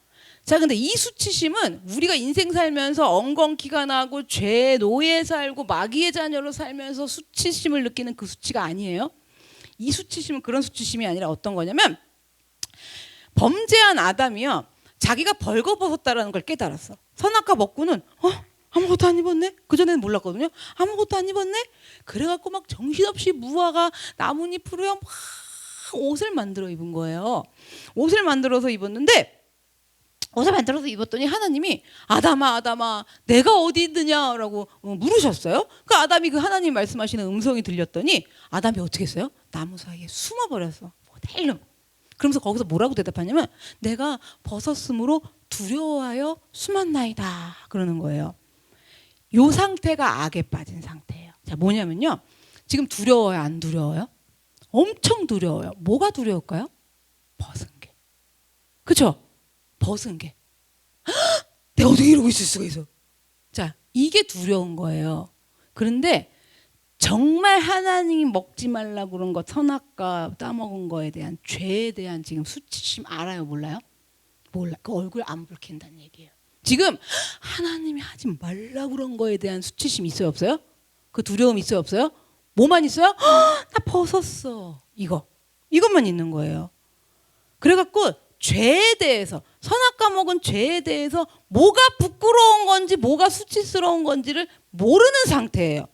자, 근데 이 수치심은 우리가 인생 살면서 엉겅퀴가 나고 죄의 노예에 살고 마귀의 자녀로 살면서 수치심을 느끼는 그 수치가 아니에요. 이 수치심은 그런 수치심이 아니라 어떤 거냐면 범죄한 아담이요. 자기가 벌거벗었다라는 걸 깨달았어. 선악과 먹고는 아무것도 안 입었네? 그전에는 몰랐거든요. 아무것도 안 입었네? 그래갖고 막 정신없이 무화과 나뭇잎으로요 막 옷을 만들어 입은 거예요. 옷을 만들어서 입었더니 하나님이 아담아 내가 어디 있느냐라고 물으셨어요. 그 아담이 그 하나님 말씀하시는 음성이 들렸더니 아담이 어떻게 했어요? 나무 사이에 숨어버렸어. 헬름. 그러면서 거기서 뭐라고 대답하냐면 내가 벗었으므로 두려워하여 숨었나이다 그러는 거예요. 요 상태가 악에 빠진 상태예요. 자, 뭐냐면요. 지금 두려워요, 안 두려워요? 엄청 두려워요. 뭐가 두려울까요? 벗은 게. 그렇죠? 벗은 게. 내가 어떻게 이러고 있을 수가 있어? 자, 이게 두려운 거예요. 그런데 정말 하나님이 먹지 말라고 그런 거 선악과 따먹은 거에 대한 죄에 대한 지금 수치심 알아요? 몰라요? 몰라. 그 얼굴 안 붉힌다는 얘기예요. 지금 하나님이 하지 말라고 그런 거에 대한 수치심 있어요? 없어요? 그 두려움 있어요? 없어요? 뭐만 있어요? 나 벗었어. 이것만 있는 거예요. 그래갖고 죄에 대해서 선악과 먹은 죄에 대해서 뭐가 부끄러운 건지 뭐가 수치스러운 건지를 모르는 상태예요.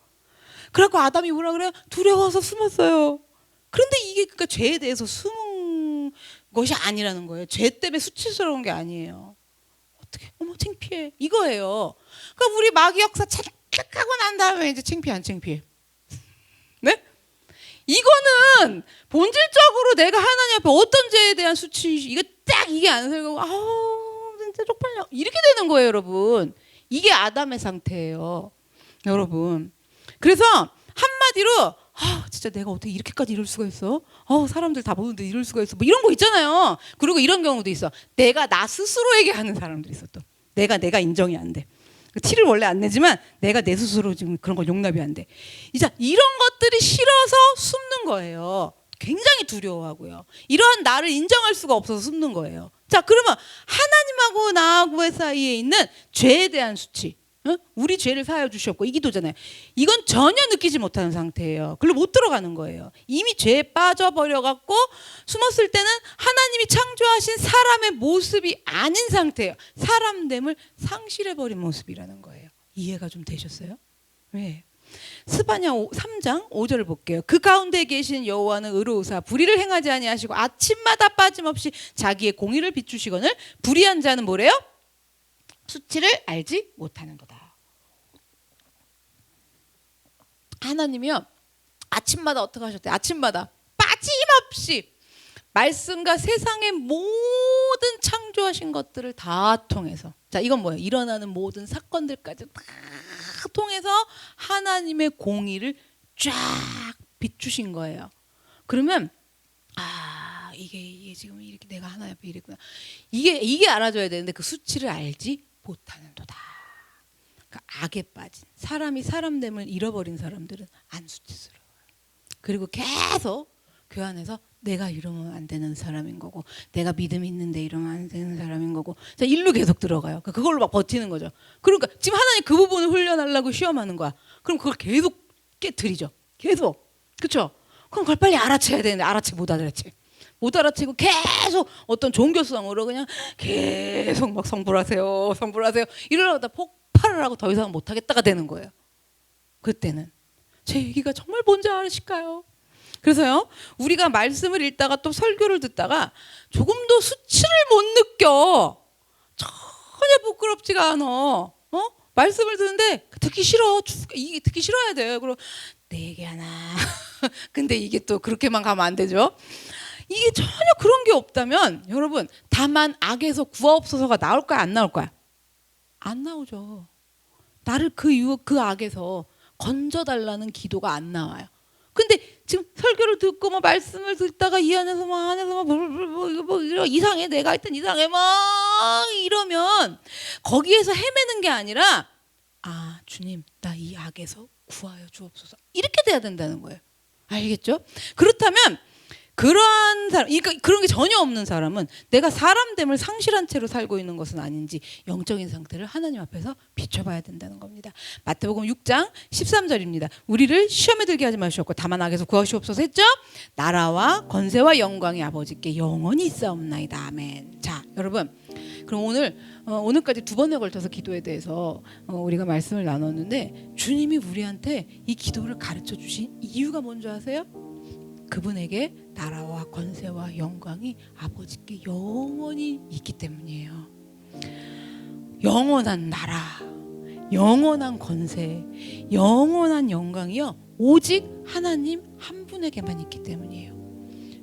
그래갖고 아담이 뭐라 그래요? 두려워서 숨었어요. 그런데 이게 그러니까 죄에 대해서 숨은 것이 아니라는 거예요. 죄 때문에 수치스러운 게 아니에요. 어떻게? 창피해. 이거예요. 그러니까 우리 마귀 역사 착착하고 난 다음에 이제 창피해 안 창피해? 네? 이거는 본질적으로 내가 하나님 앞에 어떤 죄에 대한 수치 이게 안 살고 진짜 쪽팔려 이렇게 되는 거예요, 여러분. 이게 아담의 상태예요, 여러분. 그래서 한마디로 진짜 내가 어떻게 이렇게까지 이럴 수가 있어? 사람들 다 보는데 이럴 수가 있어? 뭐 이런 거 있잖아요. 그리고 이런 경우도 있어. 내가 나 스스로에게 하는 사람들이 있어. 또 내가 인정이 안 돼. 티를 원래 안 내지만 내가 내 스스로 지금 그런 거 용납이 안 돼. 이제 이런 것들이 싫어서 숨는 거예요. 굉장히 두려워하고요. 이러한 나를 인정할 수가 없어서 숨는 거예요. 자, 그러면 하나님하고 나하고의 사이에 있는 죄에 대한 수치, 우리 죄를 사하여 주셨고 이 기도잖아요. 이건 전혀 느끼지 못하는 상태예요. 글로 못 들어가는 거예요. 이미 죄에 빠져버려 갖고 숨었을 때는 하나님이 창조하신 사람의 모습이 아닌 상태예요. 사람됨을 상실해버린 모습이라는 거예요. 이해가 좀 되셨어요? 왜? 스바냐 3장 5절을 볼게요. 그 가운데 계신 여호와는 의로우사 불의를 행하지 아니하시고 아침마다 빠짐없이 자기의 공의를 비추시거늘 불의한 자는 뭐래요? 수치를 알지 못하는 거다. 하나님이요, 아침마다 어떻게 하셨대요? 아침마다 빠짐없이 말씀과 세상의 모든 창조하신 것들을 다 통해서, 자, 이건 뭐예요? 일어나는 모든 사건들까지 다 통해서 하나님의 공의를 쫙 비추신 거예요. 그러면 이게 지금 이렇게 내가 하나님 앞에 이랬구나. 이게 알아줘야 되는데 그 수치를 알지 못하는도다. 그러니까 악에 빠진 사람이 사람됨을 잃어버린 사람들은 안 수치스러워요. 그리고 계속 그 안에서 내가 이러면 안 되는 사람인 거고, 내가 믿음이 있는데 이러면 안 되는 사람인 거고, 자, 일로 계속 들어가요. 그걸로 막 버티는 거죠. 그러니까 지금 하나님 그 부분을 훈련하려고 시험하는 거야. 그럼 그걸 계속 깨트리죠. 계속. 그렇죠? 그럼 그걸 빨리 알아채야 되는데 알아채 못 알아채. 못 알아채고 계속 어떤 종교성으로 그냥 계속 막 성불하세요 이러다 폭발을 하고 더 이상 못하겠다가 되는 거예요. 그때는 제 얘기가 정말 뭔지 아실까요? 그래서요, 우리가 말씀을 읽다가 또 설교를 듣다가 조금도 수치를 못 느껴. 전혀 부끄럽지가 않아. 말씀을 듣는데 듣기 싫어. 이게 듣기 싫어야 돼요. 그리고 내 얘기 하나. 근데 이게 또 그렇게만 가면 안 되죠. 이게 전혀 그런 게 없다면 여러분, 다만 악에서 구하옵소서가 나올 거야, 안 나올 거야? 안 나오죠. 나를 그 악에서 건져달라는 기도가 안 나와요. 근데 지금 설교를 듣고 뭐 말씀을 듣다가 이 안에서 뭐 이상해, 내가 하여튼 이상해 막 이러면 거기에서 헤매는 게 아니라 주님, 나 이 악에서 구하여 주옵소서, 이렇게 돼야 된다는 거예요. 알겠죠? 그렇다면 그러한 사람, 그러니까 그런 게 전혀 없는 사람은 내가 사람됨을 상실한 채로 살고 있는 것은 아닌지 영적인 상태를 하나님 앞에서 비춰봐야 된다는 겁니다. 마태복음 6장 13절입니다. 우리를 시험에 들게 하지 마시옵고 다만 악에서 구하시옵소서 했죠? 나라와 권세와 영광이 아버지께 영원히 있사옵나이다. 아멘. 자, 여러분, 그럼 오늘까지 2번에 걸쳐서 기도에 대해서 우리가 말씀을 나눴는데, 주님이 우리한테 이 기도를 가르쳐 주신 이유가 뭔지 아세요? 그분에게 나라와 권세와 영광이 아버지께 영원히 있기 때문이에요. 영원한 나라, 영원한 권세, 영원한 영광이요, 오직 하나님 한 분에게만 있기 때문이에요.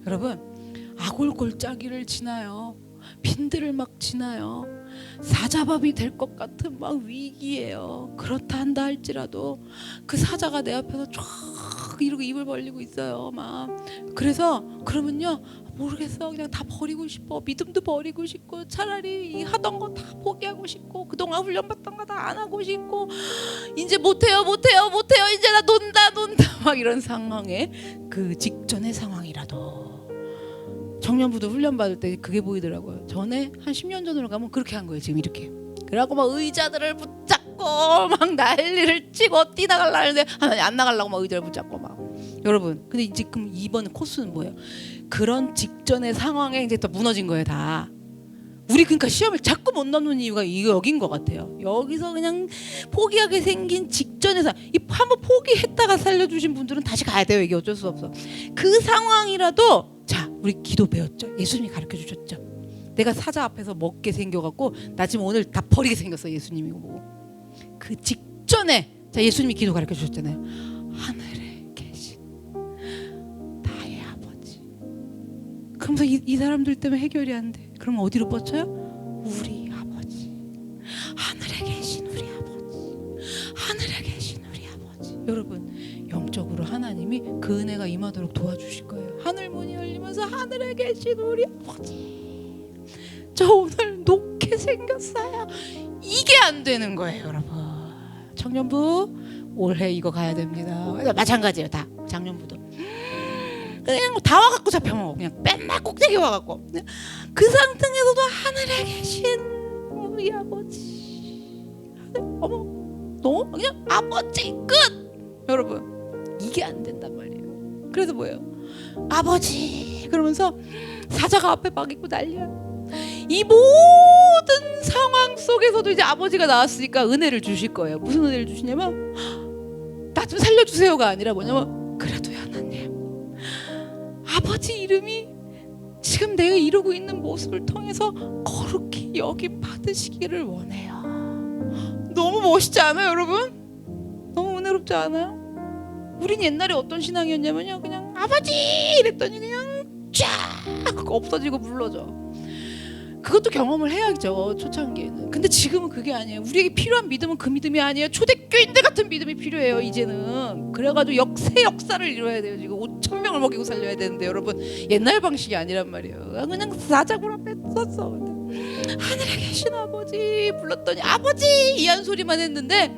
여러분, 아골골짜기를 지나요. 빈들을 막 지나요. 사자밥이 될 것 같은 막 위기예요. 그렇다 한다 할지라도 그 사자가 내 앞에서 쫙 이러고 입을 벌리고 있어요. 막 그래서 그러면요, 모르겠어, 그냥 다 버리고 싶어. 믿음도 버리고 싶고, 차라리 하던 거 다 포기하고 싶고, 그동안 훈련받던 거 다 안 하고 싶고, 이제 못해요 이제 나 논다 막 이런 상황에, 그 직전의 상황이라도 청년부도 훈련받을 때 그게 보이더라고요. 전에 한 10년 전으로 가면 그렇게 한 거예요. 지금 이렇게. 그래갖고 막 의자들을 붙잡고 막 난리를 치고 뛰나가려는데 하나님 안 나가려고 막 의자를 붙잡고 막. 여러분, 근데 이제 그럼 이번 코스는 뭐예요? 그런 직전의 상황에 이제 또 무너진 거예요, 다. 우리 그러니까 시험을 자꾸 못 넘는 이유가 여긴 것 같아요. 여기서 그냥 포기하게 생긴 직전에서 한번 포기했다가 살려주신 분들은 다시 가야 돼요. 이게 어쩔 수 없어. 그 상황이라도, 자, 우리 기도 배웠죠. 예수님이 가르쳐 주셨죠. 내가 사자 앞에서 먹게 생겨갖고 나 지금 오늘 다 버리게 생겼어, 예수님이 보고. 그 직전에, 자, 예수님이 기도 가르쳐 주셨잖아요. 하늘에 계신 나의 아버지. 그러면서 이 사람들 때문에 해결이 안 돼. 그럼 어디로 뻗쳐요? 우리 아버지, 하늘에 계신 우리 아버지, 하늘에 계신 우리 아버지. 여러분, 영적으로 하나님이 그 은혜가 임하도록 도와주실 거예요. 하늘 문이 열리면서 하늘에 계신 우리 아버지, 저 오늘 녹게 생겼어요. 이게 안 되는 거예요, 여러분. 청년부 올해 이거 가야 됩니다. 마찬가지예요. 다 작년부도 그냥 다 와갖고 잡혀먹어. 그냥 맨날 꼭대기 와갖고 그 상태에서도 하늘에 계신 우리 아버지, 어머 너 그냥 아버지 끝. 여러분 이게 안 된단 말이에요. 그래서 뭐예요? 아버지 그러면서 사자가 앞에 막 있고 난리야. 이 모든 상황 속에서도 이제 아버지가 나왔으니까 은혜를 주실 거예요. 무슨 은혜를 주시냐면 나 좀 살려주세요가 아니라 뭐냐면 그래도요 하나님, 아버지 이름이 지금 내가 이루고 있는 모습을 통해서 거룩히 여김 받으시기를 원해요. 너무 멋있지 않아요 여러분? 너무 은혜롭지 않아요? 우린 옛날에 어떤 신앙이었냐면요, 그냥 아버지 이랬더니 그냥 쫙 없어지고 물러져. 그것도 경험을 해야죠 초창기에는. 근데 지금은 그게 아니에요. 우리에게 필요한 믿음은 그 믿음이 아니에요. 초대교인들 같은 믿음이 필요해요 이제는. 그래가지고 새 역사를 이뤄야 돼요. 지금 5,000명을 먹이고 살려야 되는데 여러분 옛날 방식이 아니란 말이에요. 그냥 사자굴 앞에 섰어. 하늘에 계신 아버지 불렀더니 아버지 이 한 소리만 했는데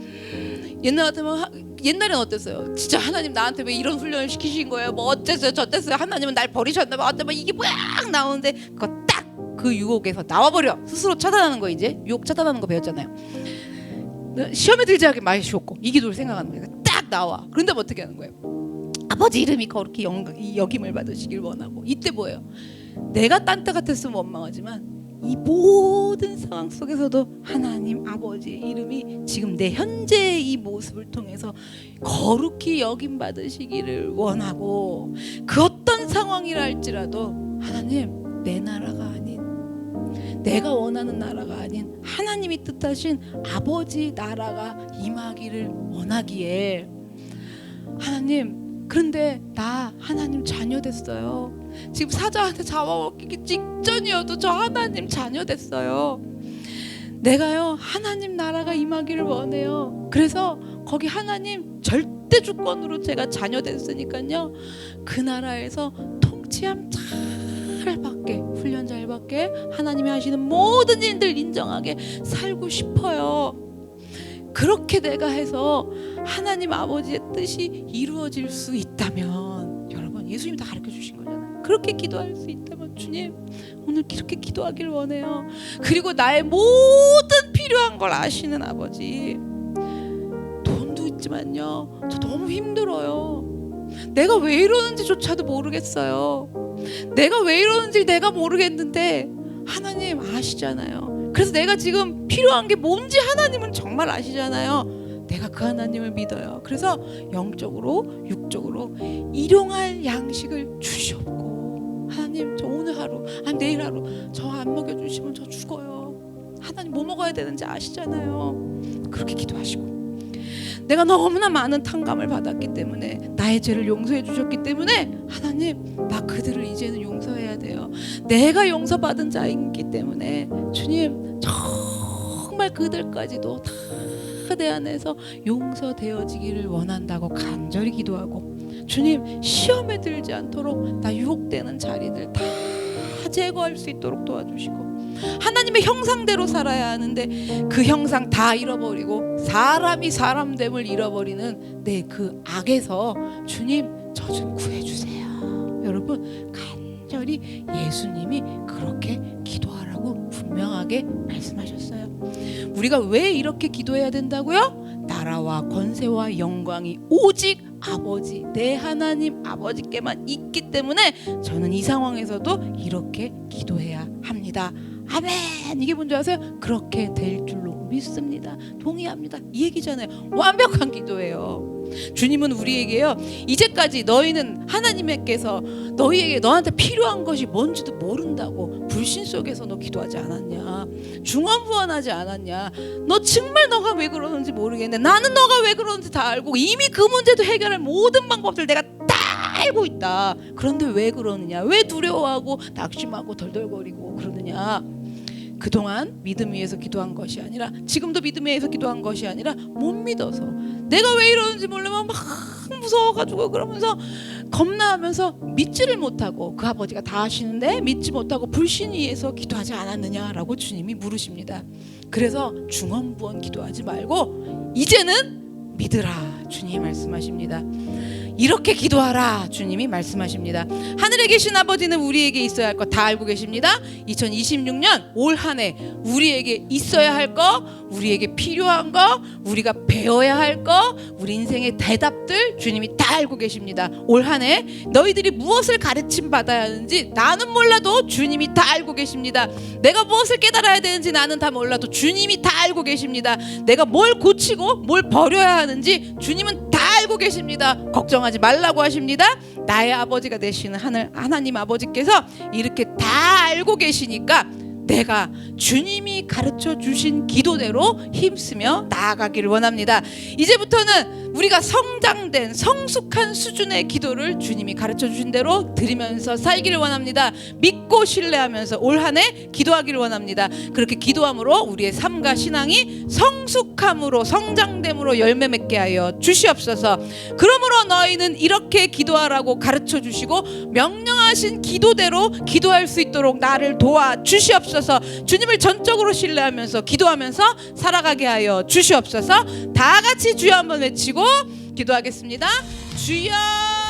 옛날 같으면 옛날엔 어땠어요? 진짜 하나님 나한테 왜 이런 훈련을 시키신 거예요? 뭐 어땠어요? 저땠어요? 하나님은 날 버리셨나 봐. 어때? 뭐 이게 뭐야 나오는데 그거 딱 그 유혹에서 나와버려. 스스로 차단하는 거. 이제 유혹 차단하는 거 배웠잖아요. 시험에 들지 않게 많이 쉬웠고 이 기도를 생각하는 거예요. 딱 나와. 그런데 어떻게 하는 거예요? 아버지 이름이 거룩히 여김을 받으시길 원하고. 이때 뭐예요? 내가 딴 때 같았으면 원망하지만 이 모든 상황 속에서도 하나님 아버지의 이름이 지금 내 현재의 이 모습을 통해서 거룩히 여김 받으시기를 원하고, 그 어떤 상황이라 할지라도 하나님 내 나라가 아닌, 내가 원하는 나라가 아닌 하나님이 뜻하신 아버지 나라가 임하기를 원하기에, 하나님 그런데 나 하나님 자녀 됐어요. 지금 사자한테 잡아먹기 직전이어도 저 하나님 자녀 됐어요. 내가요 하나님 나라가 임하기를 원해요. 그래서 거기 하나님 절대 주권으로 제가 자녀 됐으니까요 그 나라에서 통치함 잘 받게, 훈련 잘 받게, 하나님이 하시는 모든 일들 인정하게 살고 싶어요. 그렇게 내가 해서 하나님 아버지의 뜻이 이루어질 수 있다면, 여러분 예수님 다 가르쳐 주신 거잖아요. 그렇게 기도할 수 있다면 주님 오늘 이렇게 기도하길 원해요. 그리고 나의 모든 필요한 걸 아시는 아버지, 돈도 있지만요 저 너무 힘들어요. 내가 왜 이러는지 조차도 모르겠어요. 내가 왜 이러는지 내가 모르겠는데 하나님 아시잖아요. 그래서 내가 지금 필요한 게 뭔지 하나님은 정말 아시잖아요. 내가 그 하나님을 믿어요. 그래서 영적으로 육적으로 일용할 양식을 주시옵고, 하나님 저 오늘 하루 아니 내일 하루 저 안 먹여주시면 저 죽어요. 하나님 뭐 먹어야 되는지 아시잖아요. 그렇게 기도하시고, 내가 너무나 많은 탕감을 받았기 때문에, 나의 죄를 용서해 주셨기 때문에 하나님 나 그들을 이제는 용서해야 돼요. 내가 용서받은 자이기 때문에 주님 정말 그들까지도 다 내 안에서 용서되어지기를 원한다고 간절히 기도하고, 주님 시험에 들지 않도록 나 유혹되는 자리들 다 제거할 수 있도록 도와주시고, 하나님의 형상대로 살아야 하는데 그 형상 다 잃어버리고 사람이 사람됨을 잃어버리는 내 그 악에서 주님 저 좀 구해주세요. 여러분 간절히 예수님이 그렇게 기도하라고 분명하게 말씀하셨어요. 우리가 왜 이렇게 기도해야 된다고요? 나라와 권세와 영광이 오직 아버지, 내 하나님 아버지께만 있기 때문에 저는 이 상황에서도 이렇게 기도해야 합니다. 아멘. 이게 뭔지 아세요? 그렇게 될 줄로 믿습니다. 동의합니다. 이 얘기잖아요. 완벽한 기도예요. 주님은 우리에게요, 이제까지 너희는 하나님께서 너한테 필요한 것이 뭔지도 모른다고 불신 속에서 너 기도하지 않았냐, 중언부언하지 않았냐, 너 정말 너가 왜 그러는지 모르겠네, 나는 너가 왜 그러는지 다 알고 이미 그 문제도 해결할 모든 방법들 내가 다 알고 있다. 그런데 왜 그러느냐, 왜 두려워하고 낙심하고 덜덜거리고 그러느냐. 그동안 믿음 위에서 기도한 것이 아니라, 지금도 믿음 위에서 기도한 것이 아니라 못 믿어서, 내가 왜 이러는지 모르면 막 무서워가지고 그러면서 겁나하면서 믿지를 못하고 그 아버지가 다 하시는데 믿지 못하고 불신위해서 기도하지 않았느냐라고 주님이 물으십니다. 그래서 중언부언 기도하지 말고 이제는 믿으라 주님이 말씀하십니다. 이렇게 기도하라 주님이 말씀하십니다. 하늘에 계신 아버지는 우리에게 있어야 할 거 다 알고 계십니다. 2026년 올 한 해 우리에게 있어야 할 거, 우리에게 필요한 거, 우리가 배워야 할 거, 우리 인생의 대답들 주님이 다 알고 계십니다. 올 한 해 너희들이 무엇을 가르침 받아야 하는지 나는 몰라도 주님이 다 알고 계십니다. 내가 무엇을 깨달아야 되는지 나는 다 몰라도 주님이 다 알고 계십니다. 내가 뭘 고치고 뭘 버려야 하는지 주님은 다 알고 계십니다. 걱정하지 말라고 하십니다. 나의 아버지가 되시는 하나님 아버지께서 이렇게 다 알고 계시니까 내가 주님이 가르쳐 주신 기도대로 힘쓰며 나아가기를 원합니다. 이제부터는 우리가 성장된 성숙한 수준의 기도를 주님이 가르쳐 주신 대로 드리면서 살기를 원합니다. 믿고 신뢰하면서 올 한 해 기도하기를 원합니다. 그렇게 기도함으로 우리의 삶과 신앙이 성숙함으로 성장됨으로 열매 맺게 하여 주시옵소서. 그러므로 너희는 이렇게 기도하라고 가르쳐 주시고 명령하신 기도대로 기도할 수 있도록 나를 도와 주시옵소서. 주님을 전적으로 신뢰하면서 기도하면서 살아가게 하여 주시옵소서. 다 같이 주여 한번 외치고 기도하겠습니다. 주여.